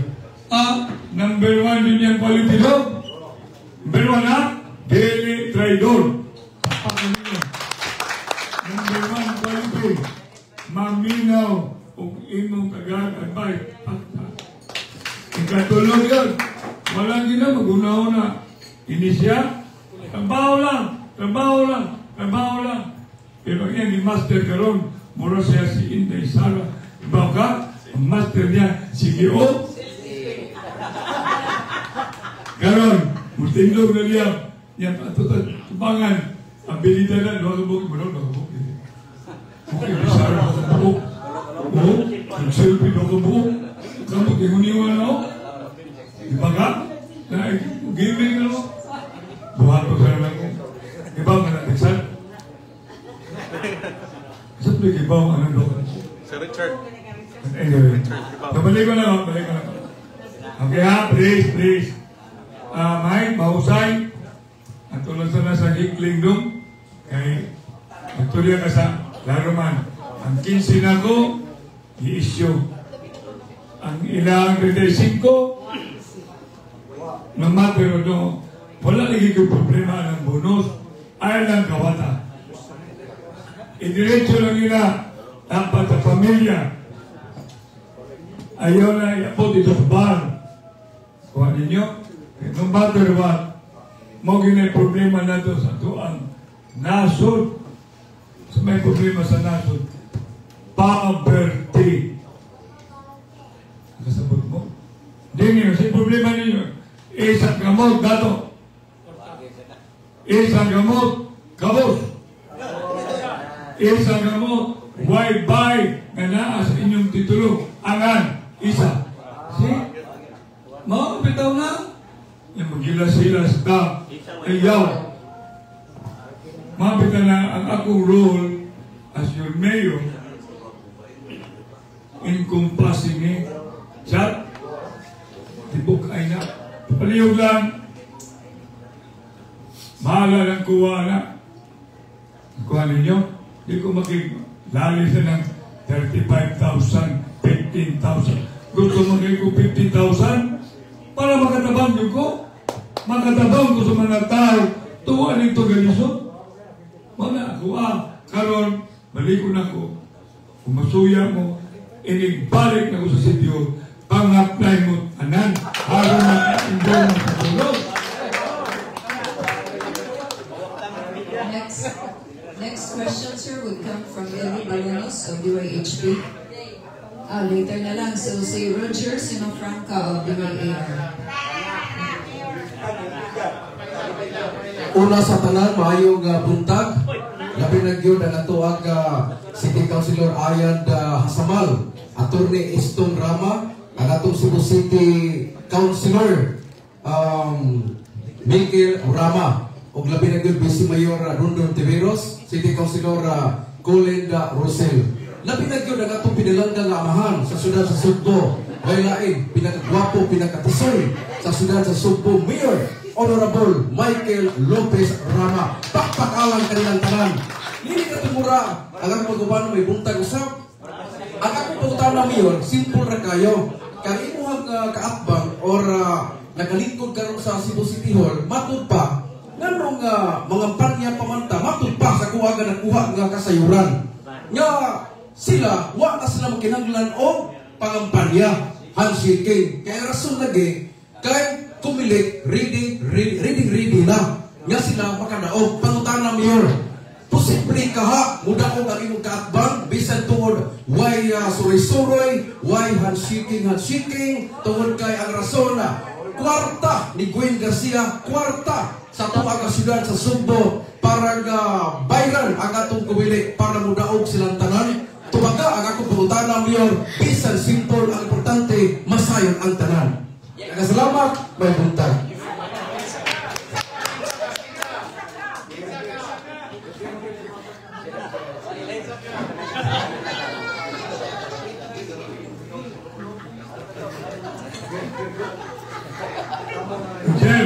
Number 1 din yung quality dog. Number 1 ha, Dele Traidor. Number 1 quality, maminaw kung imong kagag-advice. Ikatulog yun. Walang gina, mag-una-una. Inisya, trabaho lang. Pero yan, ni Master karon, mura siya si Inday Sara. Ibaw ka, ang master niya, si Gio. Karon, mutindog na niya. Yan, tubangan. Abilidad na, nakabuk. Okay, Sara, nakabuk. Nag-selfie nakabuk. Kamu kihuniwan ako. Iba ka? Giving na mo. Buhat ko sa naman ko. Iba ka natin, saan ba iba ang ano doon? Sir Richard. Anyway, balik ko na. Okay ha, please. Mike, mahusay. At tulad sana sa hikling doon. Kaya, magtuloy ka sa laruman. Ang 15 na ko, i-issue. Ang ilang 35, no matter no, wala lagi yung problema ng bonus, ay lang kawata. Idiretso lang nila, dapat sa pamilya. Ayaw na iapot ito sa bar. Kuha ninyo, no matter what, mo ginay problema na ito sa tuang nasod. So may problema sa nasod. Poverty. Kasabot mo? Hindi niyo, si problema ninyo, isang gamot, dato. Isang gamot, kabos. Isang gamot, buy na naa sa inyong titulo. Angan, isa. See? Mga bitaw na. Yung magilas-hilas ka, ayaw. Mga bitaw na ang akong role as your mayor, encompassing chat, tibok ay na. Paliyog lang. Mahala lang kuha na. Kuha ninyo. Di ko makilalis na ng 35,000, 15,000. Gusto mo kayo ko 50,000? Para makatabang nyo ko. Makatabang ko sa mga tao. Tuwa nito ganisot. Mga kuha. Karon, balik ko na ko. Kung masuya mo, inigbalik na ko sa sityo. Pang-apply mo, anan. Para na-enjoy mo sa tulog. Next question, sir, would come from Ellie Balonos of DYHP. Later na lang, so si Roger Sinofranca of DYAR. Una sa tanan, maayong buntag. Labi na gyud ang atuang City Councilor Ayad Hasamal, Attorney Eston Rama, ang atong Cebu City Councilor Michael Rama, ug labi na gyud Vice Mayor Rondon Tiveros, City Councilor Colin Rosel. Labi na gyud ang atong pinalanggang amahan sa syudad sa Sugbo, waylain pinakagwapo, pinakatisoy sa syudad sa Sugbo, Mayor Honorable Michael Lopez Rama. Pakpakalang kanilang tanan. Hindi ka tumura. Ang akong magubano may buntag usap. Ang akong pagutana Mayor, simple ra kayo. Kang imuhang kaatbang or nagalingkod karon sa Cebu City Hall, matud pa nganong mga panya pamanta, matud pa sa kuwagan at kuha nga kasayuran. Nga sila, wa na sila makinanglan o pangampanya, handshaking. Kaya rason lagi, kay kumilik, ready na. Nga sila makadaog, pangutana Mayor. Posible ka ha, muda ko ang imong kaatbang, bisan tungod, why suroy-suroy, why handshaking, tungod kay ang rason na, kwarta ni Gwen Garcia, kwarta sa tuwag syudad sa Sugbo, para viral ang atong kumilik, para mudaog silang tanan. Tumaga ang akong pangutana Mayor, bisan simple, ang importante, mas sayon ang tanan. Salamat, may buntag. Sir,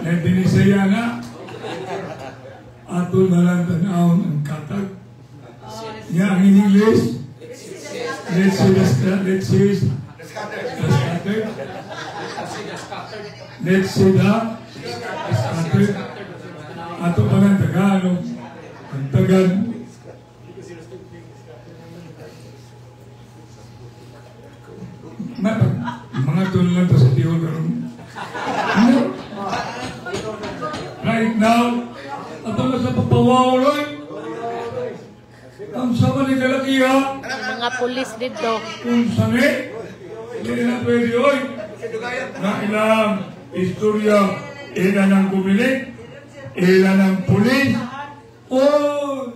dinisaya na ato na lang tanawon ang katag niya ang English. Let's see the scatter. Let's see the scatter. Ato pa ng Tagalog. Ang Tagalog. Mga tulang to sa tiyo karon. Right now, ato na sa papawawaloy. Ang sama ni kalakiha. Mga pulis dito. Kung sani, hindi na pwede oy. Na ilang istorya, ilan ang kumilik, ilan ang pulis. Oh,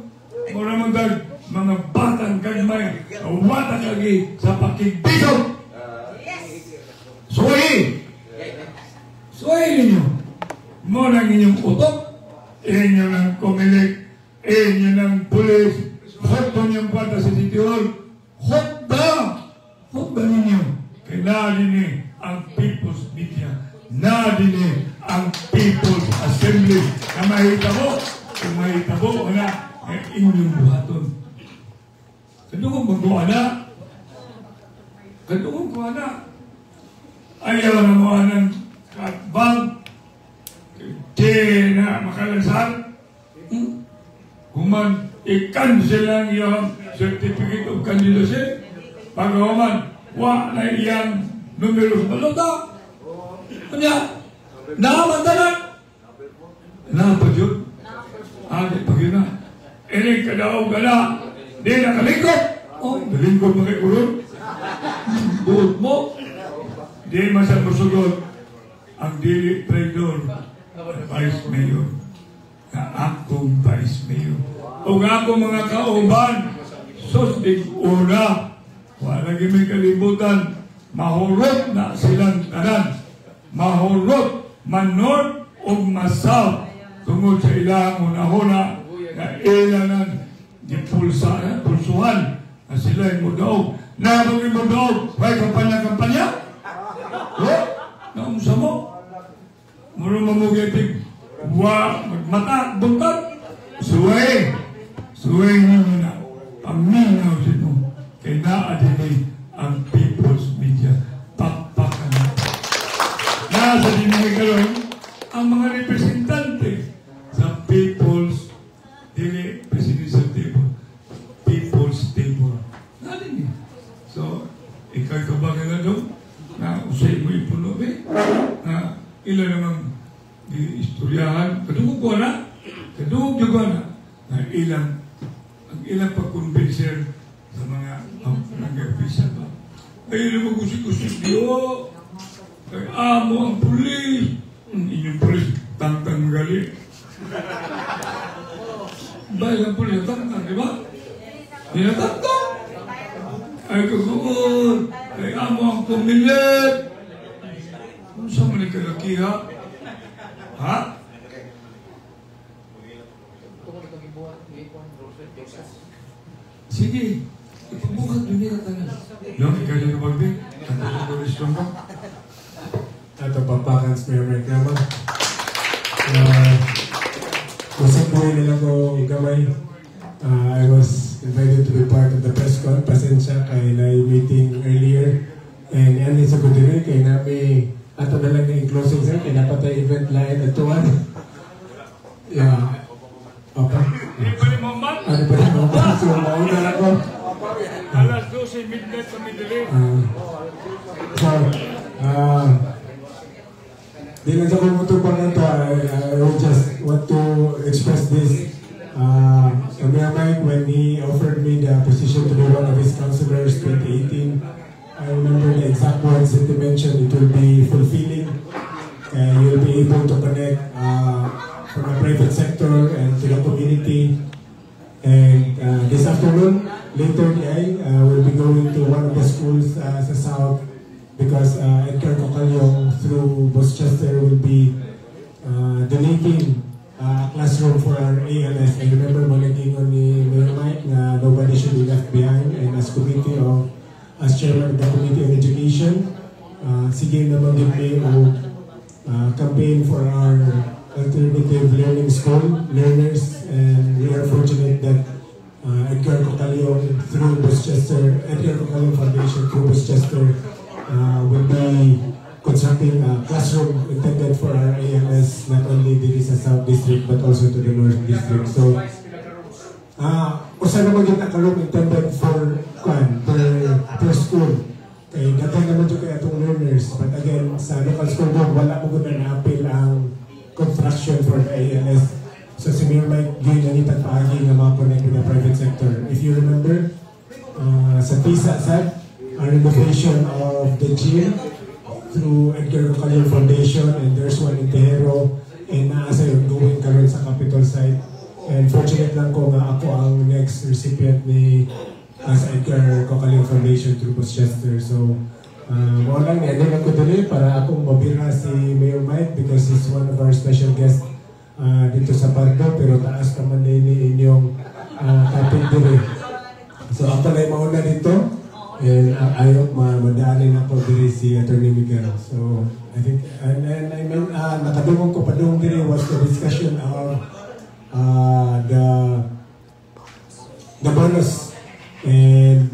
mura magdag mga batang kagmay, watang lagi sa pakigbisog. Suwayin! Suwayin ninyo. Muna ang inyong utok, inyo ng kumilik, inyo ng pulis, hot ba niyong kwanta sa City Hall? Hot ba ninyo? Kaya nadini ang People's Media. Nadini ang People's Assembly. Na mahita mo, wala, ay inyong buhaton. Kadungong magawa na. Ayaw na mo ng katbang, di na makalasan. Human, i-cancel lang yung certificate of candidacy. Pag-human, wa na iyang numero sa balota. Kanya, nakamandalan. Napa yun? Adi, pag yun na. Inig kadaog ka na. Di nakalingkot. Oh, nalingkot mo kay Kurun. Buot mo. Di masa musugod ang dili traidor Vice Mayor na akong Vice Mayor o akong mga kauban susdig una wala may kalibutan mahurot na silang tanan mahurot man-north o ma-south tungod sa ilang una-una na ilanan di pulsuhan na sila'y mudaog na mag-imudaog may kampanya-kampanya. Naunsa mo? Muro mamugitig. Magmata, buntag. Suway nyo na. Paminaw sino. Kaya naadinay ang People's Media. Pakpakan na. Nasa dinay karon ang mga representante sa People's Presidential Table. People's Table. Nadin so, ikaw kabagan na doon na usay mo ipuno na ilan namang istoryahan kadugog ko na na ilang pag-convincer sa mga official ba ay ilang mag-usik-usik diyo kay amo ang pulis inyong pulis tangtang gali ba ilang pulis tangtang diba? Tinatangtang ay kaguon ay amo ang pumilit. Ano sa mga kalakiha? Ha? Sige, ipagbukat doon nila tanan. Yung ikaw yung magbi, ang talang ko restong ka. Ito Pampakans, Mayor Mike naman. Kusang buhay nila ko gamay. I was invited to be part of the press con. Pasensya kay na meeting earlier. And yan sa good day kay namin ato na lang yung closing sir. Kaya napatay event lain at tuwan. Yeah. Okay. Ano ba yung mga so mauna lang ko? Alas 12 midnight sa Middelay. So, di lang sa kumutupang nito, I would just want to express this. Mayor Mike, when he offered me the position to be one of his councilors 2018, I remember the exact words that he mentioned. It will be fulfilling and you'll be able to connect from the private sector and to the community. And this afternoon, later will be going to one of the schools sa South because Edgar Cocalyong through Boschester will be donating a classroom for our ALS. I remember malaging on ni Mayor Mike na nobody should be left behind, and as chairman of the Committee on Education, sige naman din may campaign for our alternative learning school learners, and we are fortunate that Edgar Cocalyong through Boschester, Edgar Cocalyong Foundation through Boschester will be constructing a classroom intended for our ALS, not only diri sa South District but also to the North District. So, usa na maging nakalong intended for per school. Kaya datang naman dyan kaya itong learners. But again, sa local school board, wala mo guna na-appeal ang construction for the ALS. So si Mayor Mike Gay nanitag paagi nga makakonect with the private sector. If you remember, sa TISA SAD, a renovation of the gym through Edgar Cocalyong Foundation, and there's one in Tejero, and naasa yung going karon sa Capitol site. And fortunate lang ko nga ako ang next recipient ni sa Edgar Cocalyong Foundation through Boschester. So, mo lang niya lang ko dali para akong mabira si Mayor Mike because he's one of our special guests dito sa Pardo, pero taas naman din inyong topic dili. So, ako na yung mauna dito. And ayaw madalin ako diri si Attorney Miguel. So I think, and I mean, nakadungong ko padung diri was the discussion of the bonus, and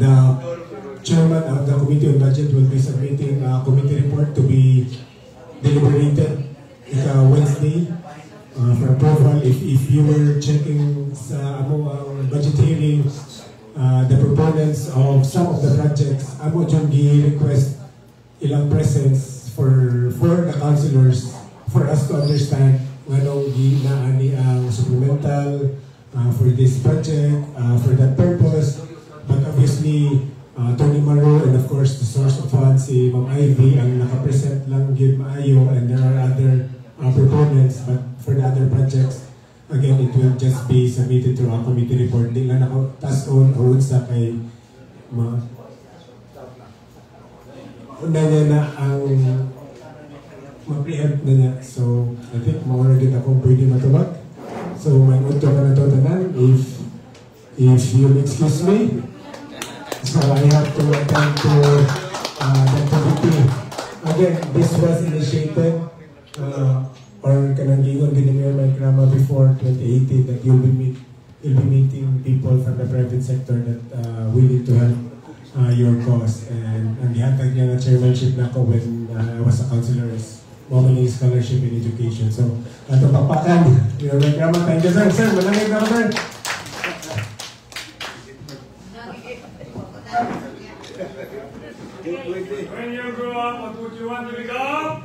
the chairman of the Committee on Budget will be submitting a committee report to be deliberated Wednesday for approval. If you were checking sa budget hearing, the proponents of some of the projects, amo dyan request ilang presence for the councilors for us to understand anong ginaani ang supplemental for this project, for that purpose. But obviously, Tony Maro and of course the source of funds, si Ma'am Ivy, ang nakapresent lang yun maayo, and there are other proponents, but for the other projects, again, it will just be submitted to our committee report. Di lang ako task on o unsa kay una niya na ang ma-preempt na niya. So, I think mauna din akong pwede matubag. So, may unto ka na ito tanan. If you'll excuse me, so I have to attend to the committee. Again, this was initiated or kanang giingon din ni Mayor Mike Rama before 2018 that you'll be meeting people from the private sector that willing to help your cause. And ang gihatag niya na chairmanship na ako when I was a councilor is Modeling Scholarship in Education. So, ato papakan, Mayor Mike Rama, thank you sir. Sir, malamig na sir. When you grow up, what would you want to become?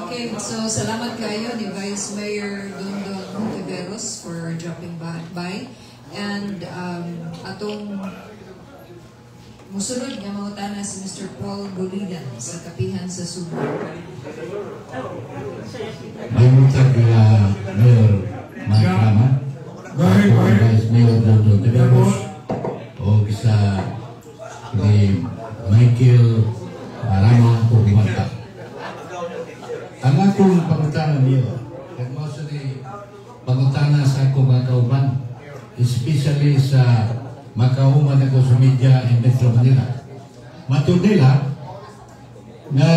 Okay, so salamat kayo ni Vice Mayor Dondon Ontiveros for dropping by. And atong musunod nga mangutana si Mr. Paul Bolidan sa Kapihan sa Subo. Maymutag Mayor Mike Rama, Vice Mayor Dondon Ontiveros, o sa ni Michael Rama o Bimanta. Ang akong pangutana niyo, at most of the pangutana sa akong mga kauban, especially sa makauman ako sa media in Metro Manila. Matod nila na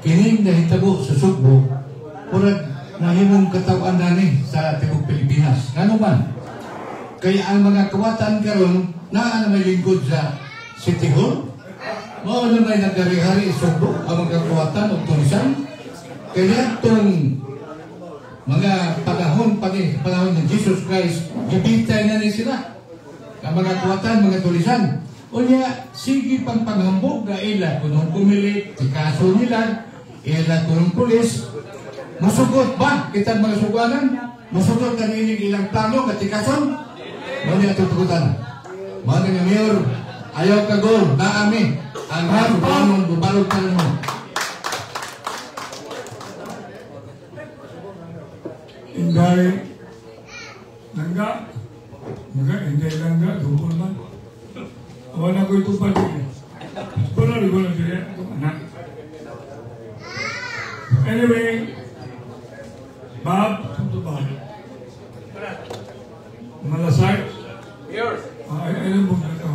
kining nahitabo sa Sugbo, purad nahimong katawan nani sa Tibok Pilipinas. Ano man? Kaya ang mga kawatan karon na may lingkod sa City Hall, mao na may nagari-hari Sugbo ang mga kawatan o tulisan. Kaya itong mga panahon ng Jesus Christ, gibintay na rin sila. Ang mga kuwatan, mga tulisan. O niya, sige pang panghambog na ila. Kung pumili, ikaso nila, Ila kung pulis, musugot ba? Kita mga suganan? Musugot kan ini ilang plano katikason? Muna ang tutugutan. Mga nga Mayor, ayaw kagol, na amin. Ang hapon, bubalog ka mo. Inday, langga, inday langga, dukol man. Wala ko ito pa din. Wala ko na din itong anak. Anyway, Bob, ito ba? Malasay? Ayun mo na ito.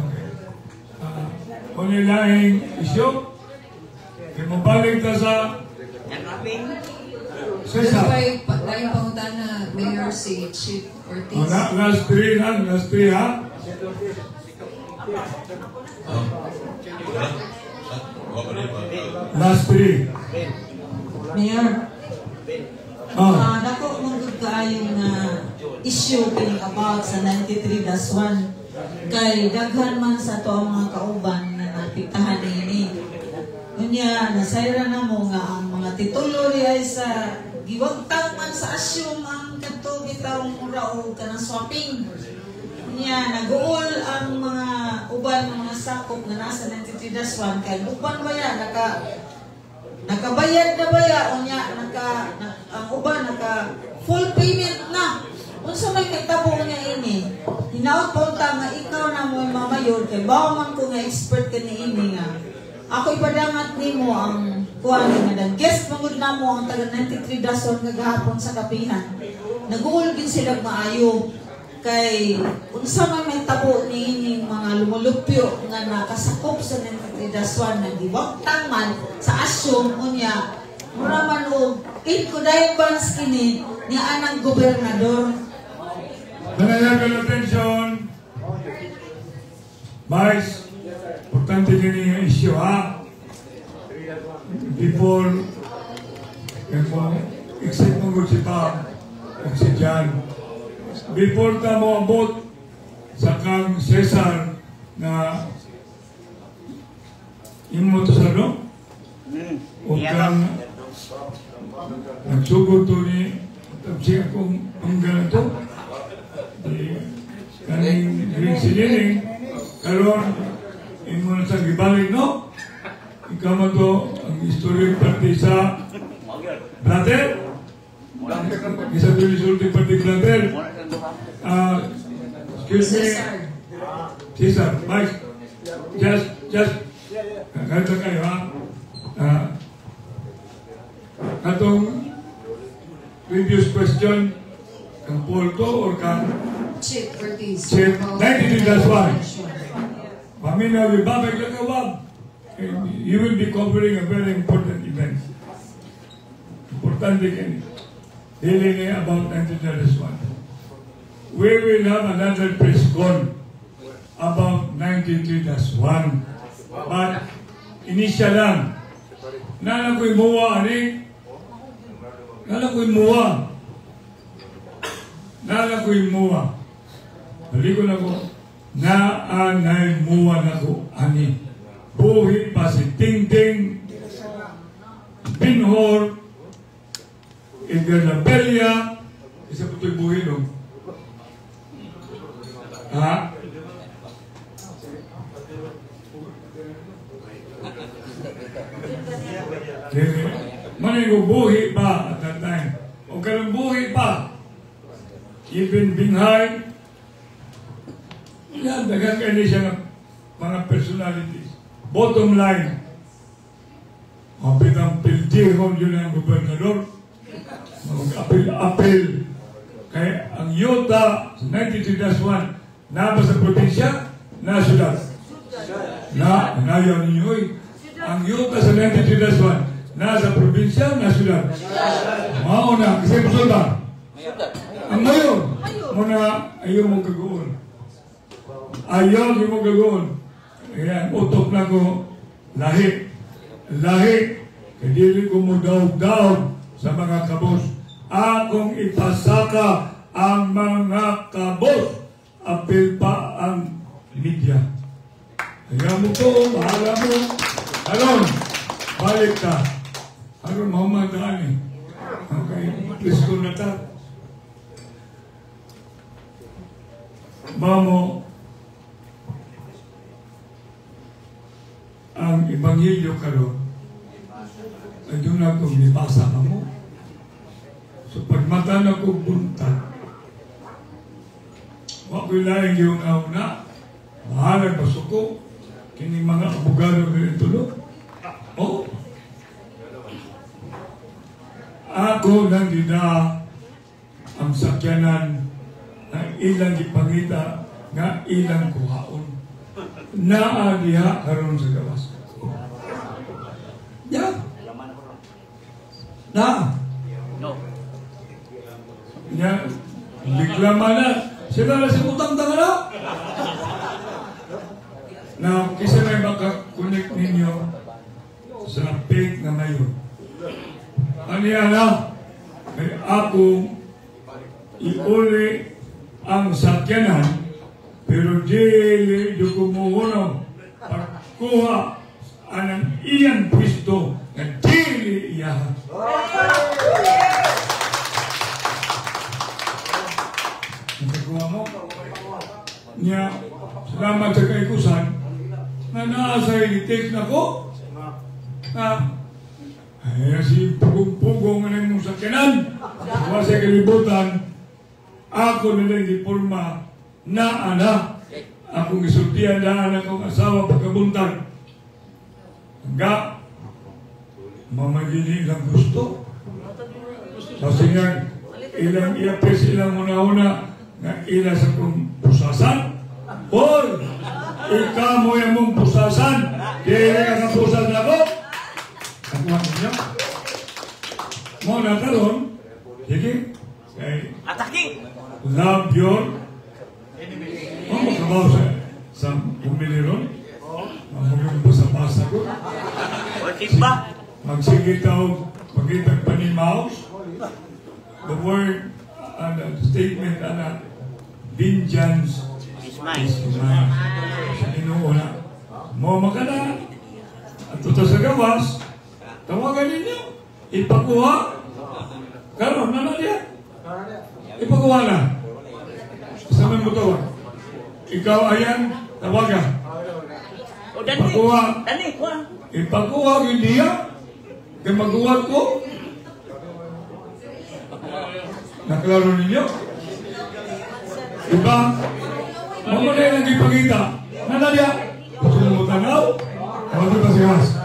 Kung nilahing isyo, mabalik na sa Cesar. Dahil pangutan na Mayor si Chief Ortiz. Last three ha? Last three. Mayor, dako mong kaayo na issue kining about sa 93-1 kay daghan man sa to ang mga kauban na napitahan ini. Unya nasayra na mo nga ang mga titulo ay sa giwagtang man sa assume ang kadto bitawng mura o kanang swapping. Unya naguol ang mga uban ng mga sakop nga nasa 93-1 kay uban ba yan nakabayad na ba ya unya ang uban naka full payment na. Unsa may kitabo niya ini? Hinaot po nga ikaw na mo mamayor kay bawo man ko nga expert kani ini nga. Ako ipadangat nimo ang kuan nga dan guest mangud namo ang taga 93-1 nga gahapon sa kapihan. Naguol gid sila maayo kay unsa may tabo niining mga lumulupyo nga nakasakop sa 93-1 nga giwagtang man sa assume unya mura man og inkuday bans kini ni anang gobernador. Nananagal attention. Vice, importante din yung issue ha. Before, except mo si Pam, si John, before ka mo abot sa kang Cesar na imo to sa no? O kang nagsugod to ni siya kung ang ganito kaning green sililing karon imo na sa gibalik no? Ikaw mo to ang historic party sa Blatter isa to historic party Blatter excuse me Cesar, Mike just kahit na kayo ha atong previous question kang Paul to or kang Chief Ortiz. Chief, 93-1. Paminaw yung babag lang awag. You will be covering a very important event. Importante kayo. Dealing about 93-1. We will have another press con about 93-1. But initial lang. Nala ko'y muwa, ani? Nala ko'y muwa. Nala ko'y muwa. Balik ko na ko, naanay muwa na ko, ani. Buhi pa si Tingting, Binhor, Ibernabelia, isa po ito'y buhi, no? Ha? Manay ko buhi pa at that time. O kanang buhi pa. Even Binhay. Yan, nagkakaili siya ng mga personalities. Bottom line. Mapit ang piltihon yun ang gobernador. Mag-apil. Kaya ang yuta sa 93-1 na ba sa probinsya? Na syudad. Nayaw ninyo eh. Ang yuta sa 93-1 na sa probinsya, na syudad. Mauna, kasi betul ba? Ang mayor, muna ayaw mong gagoon. Ayaw mong gagoon. Ayan, utok na ko, lahi. Lahi, kadili ko mo daog-daog sa mga kabos. Akong ipasaka ang mga kabos. Apil pa ang media. Ayaw mo to, mahala mo. Alon, balik ka. Aron mahumadaan eh. Okay, please ko na ta. Mamo, ang Ebanghelyo karon ay doon na kong nibasa ka mo. So pagmata na kong buntag, wako'y laing yung nauna, mahalag masuko, kining mga abogado na tulog. Oh, ako nang dina ang sakyanan na ilang ipangita nga ilang kuhaon. Naa diha karon sa gawas. Ya. Na. No. Ya. Diklama na. Sila na si utang tanga na. Kisa may makakunik ninyo sa pig na mayon. Aniya na. May akong iuli ang sakyanan pero dili yung kumuhunaw pagkuha anang iyang pwisto na dili iyahan. Nagkakuha mo? Niya, salamat sa kaikusan na naasay ni-take na ko na ay si pugong-pugong na mong sakyanan wa sa kalibutan ako na di porma na anak akong isultihan na anak kong asawa pagkabuntag hangga mamagili lang gusto kasi nga ilang iapis ilang una-una nga ila sa kong pusasan Hoy! Ikaw mo yung mong pusasan kaya ka sa pusas na ko kakuha niya mo na karon sige kay atake love your makabaw sa pumiliron mamagin po sa pasa ko magsige tao magitag panimaw the word and the statement na vengeance is mine sa inuuna mo makana at ito sa gawas tawagan ninyo ipakuha karon na diya ipakuha na sa may mutawag ikaw ayan tawagan ipakuha ipakuha yun diya kaya maguwag ko naklaro ninyo diba mamunay lang ipagita na diya gusto mo tanaw ano ba siya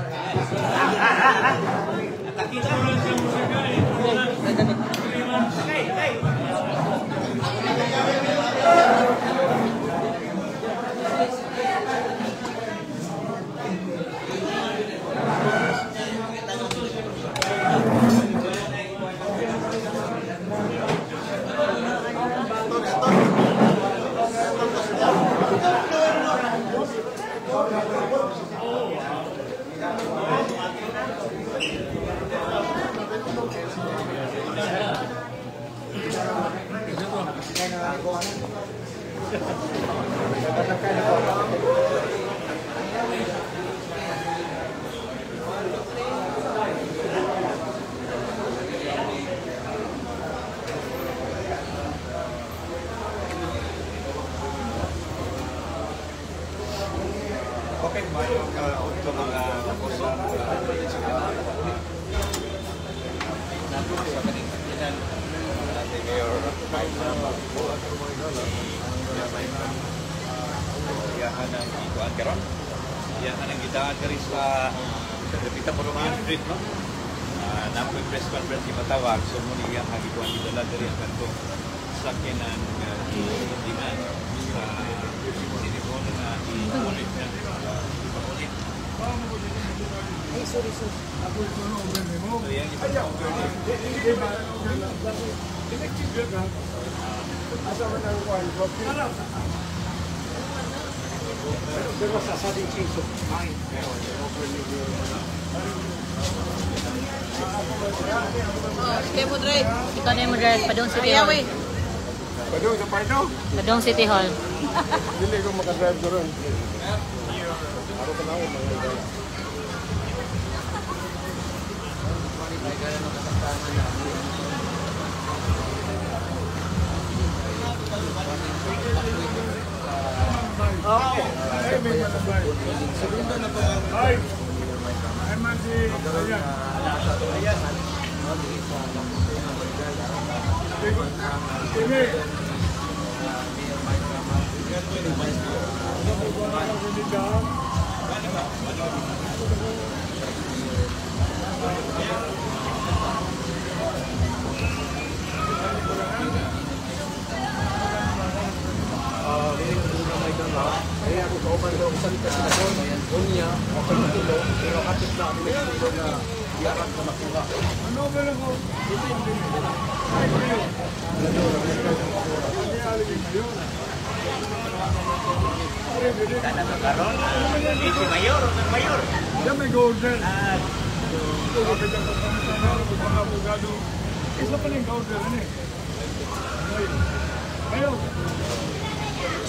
Okay, Mario, untuk mga nakosong sa kanina natin Mayor iyahan ang ituan karon iyahan ang itaan kari sa Pita Poroman Street no napoy press conference imatawag so muni iyang ituan idala diri ang kantong sakinan dingan sa sinibon na iulit na ipakulit ay sorry ako ito no mo yan electric bill ka asa man ang kuan there was a sudden change of mind Kaya mo drive. Ikaw na yung drive. Padong City Hall. Padong sa Pardo? Padong City Hall. Hindi ko makadrive doon. Ako pa na ako mga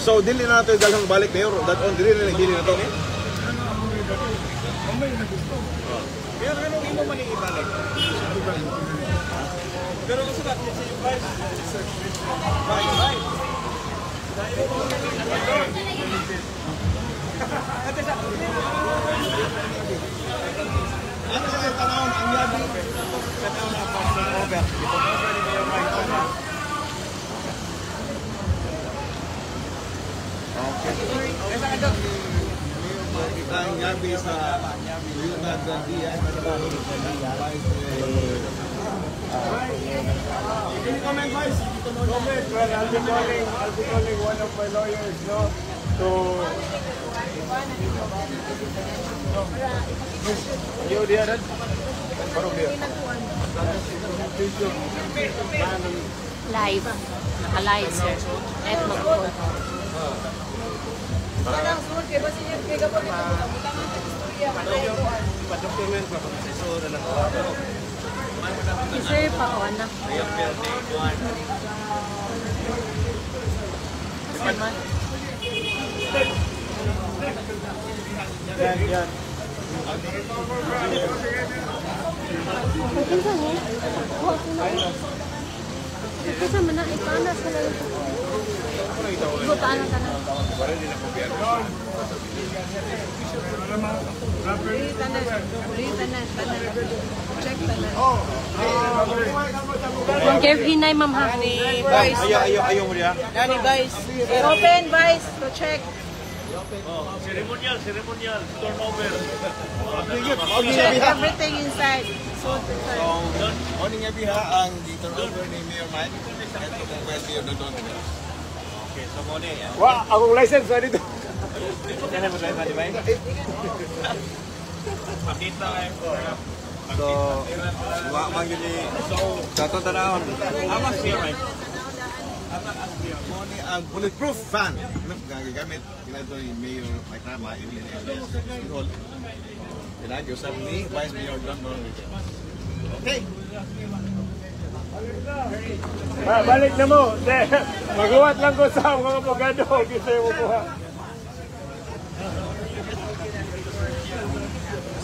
So dili na nato dalang balik mayor, daton dili na to. Pero ano imo man ibalik? Pero kasi ba si vice ano sa tanawon ang yabi sa taon na over ang yabi sa Leonard Garcia Can you comment, guys? Comment. Well, I'll be calling one of my lawyers, no? So, you there, Dad? Parang there. Live. Naka-live, sir. At mag-call. Pa-document pa pag-asesor na lang. Sir, pa-on na. Salamat. Yan. Kinsa ni? Kinsa man na ipana sa lang. Butaan ka na. Para din ako biyan. Check tanan. Carefree na, ma'am, ha? Ayaw mo diya. Nani, guys. Open, guys. To check. Ceremonial, turnover. Check everything inside. So, Morning nga biha ang turnover ni Mayor Mike. Ito kung pwede yun doon. Okay, so mo ni. Wah, akong license na dito. Yan ang license di ba? Pakita ay ko. So, wa man yun ni sa to tanawon. Amas siya, right? Mo ni ang bulletproof fan. Gagamit kinato ni Mayor Mike Rama Evelyn Hall. Pinagyo sa ni Vice Mayor Don Don. Okay. Balik na mo. Magawa lang ko sa mga abogado. Kita mo buha.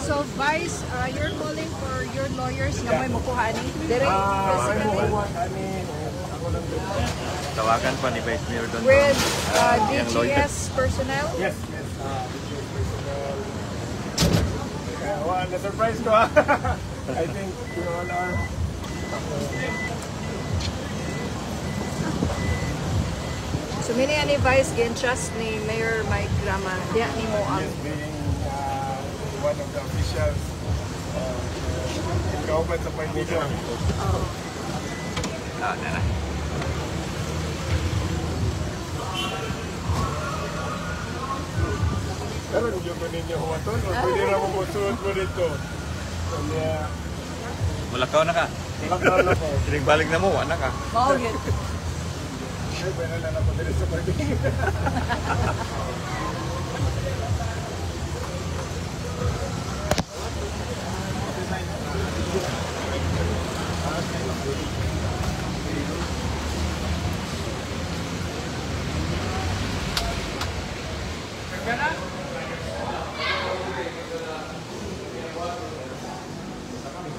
So, Vice, you're calling for your lawyers na may makuhani? Direct, Tawagan pa ni Vice Mayor Don. with DGS personnel? Yes. Na-surprise ko ha. I think you all are. So, many ani Vice trust ni Mayor Mike Rama. Diya ni mo ang... Being one of the officials in government sa Maynila. Pero hindi ko ninyo huwaton. Pwede na mo sunod mo dito. Mulakaw na ka. Mulakaw na po. Balik na mo, wala ka. Maugit. Ay, pwede na po dito sa parking.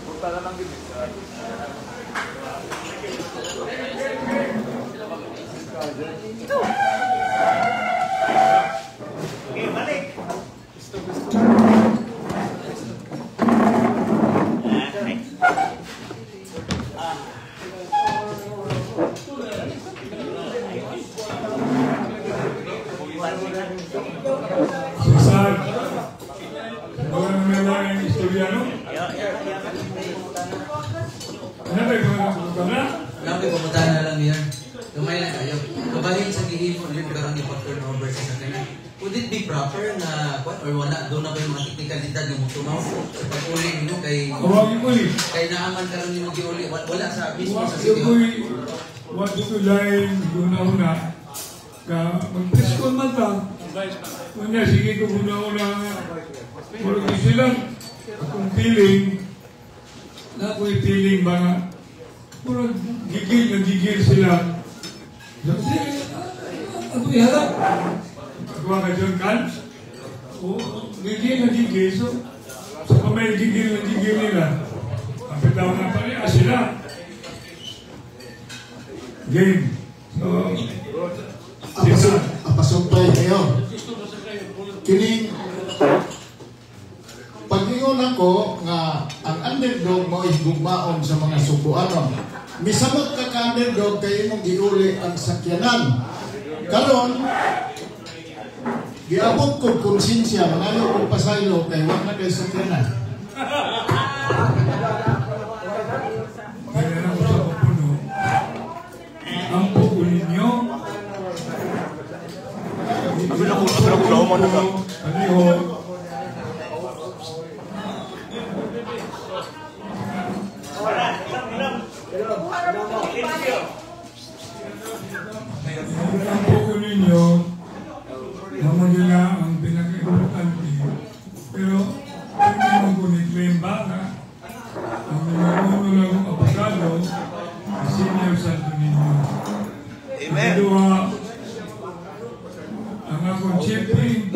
Punta na lang dito. Cesar, ¿no me da en historiano? Ano ba yung mga Lang kay pumunta na lang yan. Gamay na kayo. Kabahin sa gihimo yun karon ni turnover sa sakyanan. Would it be proper na or wala doon na ba yung mga teknikalidad ng mutunaw sa pag-uli nyo kay naaman karon nimo giuli wala sa mismo sa sitio. What do you like una ka mag-press con man ta. Kunya sige ko una pero sila akong feeling na ako'y feeling ba nga puro gigil sila. Ano iharap? Kuha ka dyan, Kans? Gigil. So, kung may gigil nila, kapitaw na pala sila. Game. So, apasumpay kayo. Kining pag-ingon ako nga ang underdog mo igugmaon sa mga subuanon. Misamot ka underdog kayo mong giuli ang sakyanan. Karon, giabot ko konsensya, manalo ko pasaylo kay wag na kay sakyanan. Ang puko ninyo, ang puko ninyo, naman nila ang pinaka-importante. Pero, hindi naman ko ni-claim ba na ang namuno lang ang abogado, Senior Santo Niño. Amen. Ang akong chief PNP,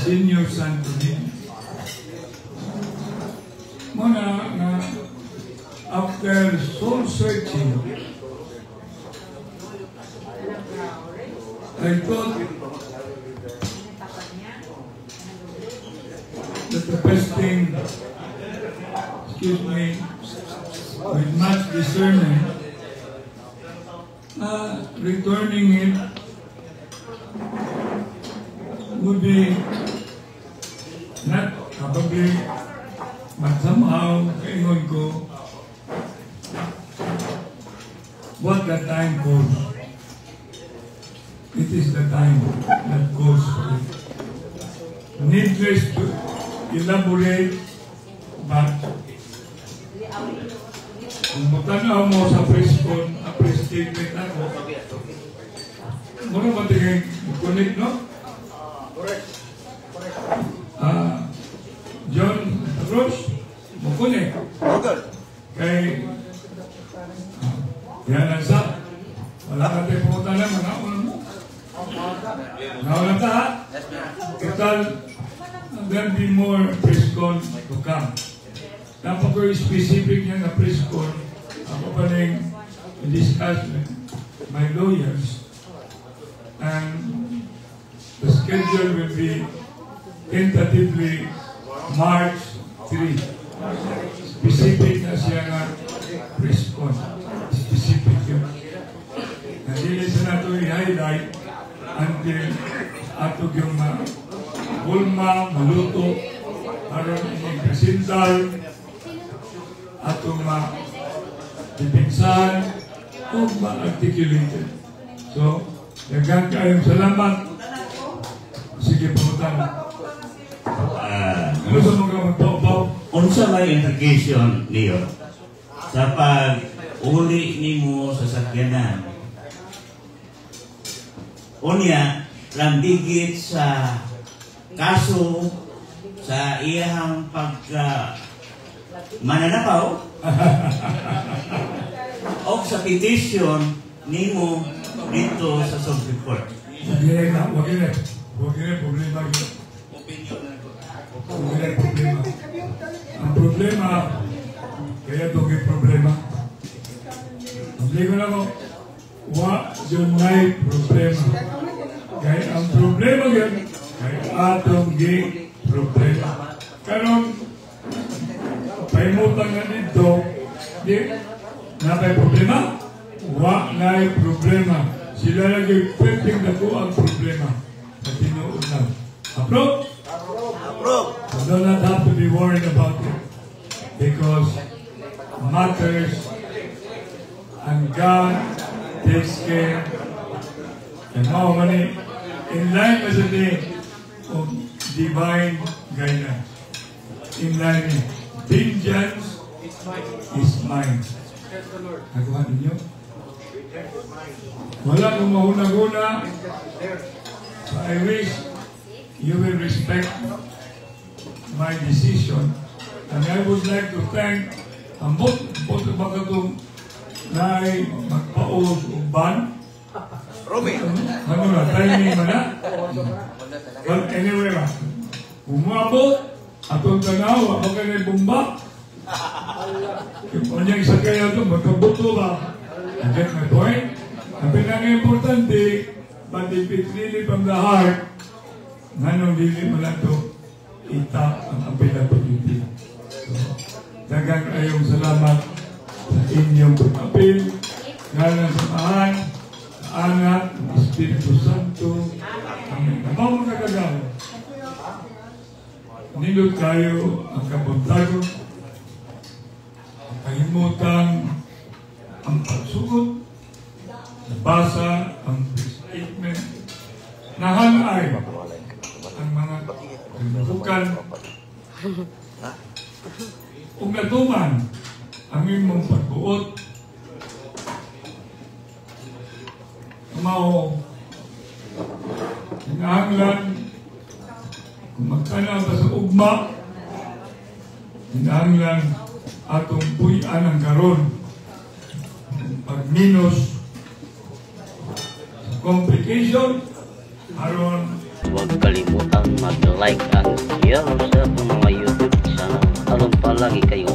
Senior Santo Niño. Muna na after soul searching, I thought that the best thing, with much discernment, returning it would be not probably, but somehow, kaingon ko, what the time goes. It is the time that goes for it. Needless to elaborate, but kung matanaw mo sa press statement ako, muna ba tingin connect, no? Correct. John Ross, connect. Kay yan ang sa wala natin pumunta lang, manaunan mo. Naunan ka, ha? Total, there'll be more press con to come. Dapat ko specific niya na press con. Ako pa rin discuss with my lawyers. And the schedule will be tentatively March 3. Specific na siya nga press con. Specific yun. Hindi sa nato i-highlight until ato yung bulma, maluto, para i-presental, ato ma-dipinsan, o ma-articulated. So, dagang kayong salamat. Sige, pumuntan. Ano sa mga magpapaw? Unsa may implication niyo sa pag-uli nimo sa sakyanan? Unya, lambigit sa kaso sa iyang mananapaw o sa petition nimo dito sa Supreme Court. Wag na problema yun. Ang problema, Kaya ito yung problema. Hindi ko na ko, yun may problema. Kaya ang problema yun, kaya atong problema. Karon, paimutang na dito, di, na may problema? Na'y problema. Sila lagi pwedeng na ko ang problema. At tinuod lang. Approve? Approve. So do not have to be worried about it. Because matters and God takes care. And how many in line as a day of divine guidance. In line, vengeance is mine. Nakuha ninyo? Wala kong mahuna-huna. So I wish you will respect my decision. And I would like to thank ang both baka itong na'y magpaos o ban. Romy! Ano na, timing mo na? But anyway ba, umabot, atong tanaw, ako ka na'y bumba. Kung niya isa kaya ito, magkabuto ba? I get my point? Ang pinaka-importante, but if it's really from the heart, nanong dili mo na ito, itap ang pinapagipin. So, dagang ayong salamat sa inyong pag-apil, ngayon sa samahan, sa anak, Espiritu Santo, amin. Nabaw mga kagalaw, nilot kayo ang kapuntagon, kahimutan ang pagsugot, nabasa ang statement, nahanay ang mga kalimukan, kung natuman ang imong pagbuot, mao hinahanglan kung magkana ba sa ugma, hinahanglan atong puyan ang karon pagminos complication aron. Huwag kalimutang mag-like at share sa mga YouTube channel. Alon pa lagi kayo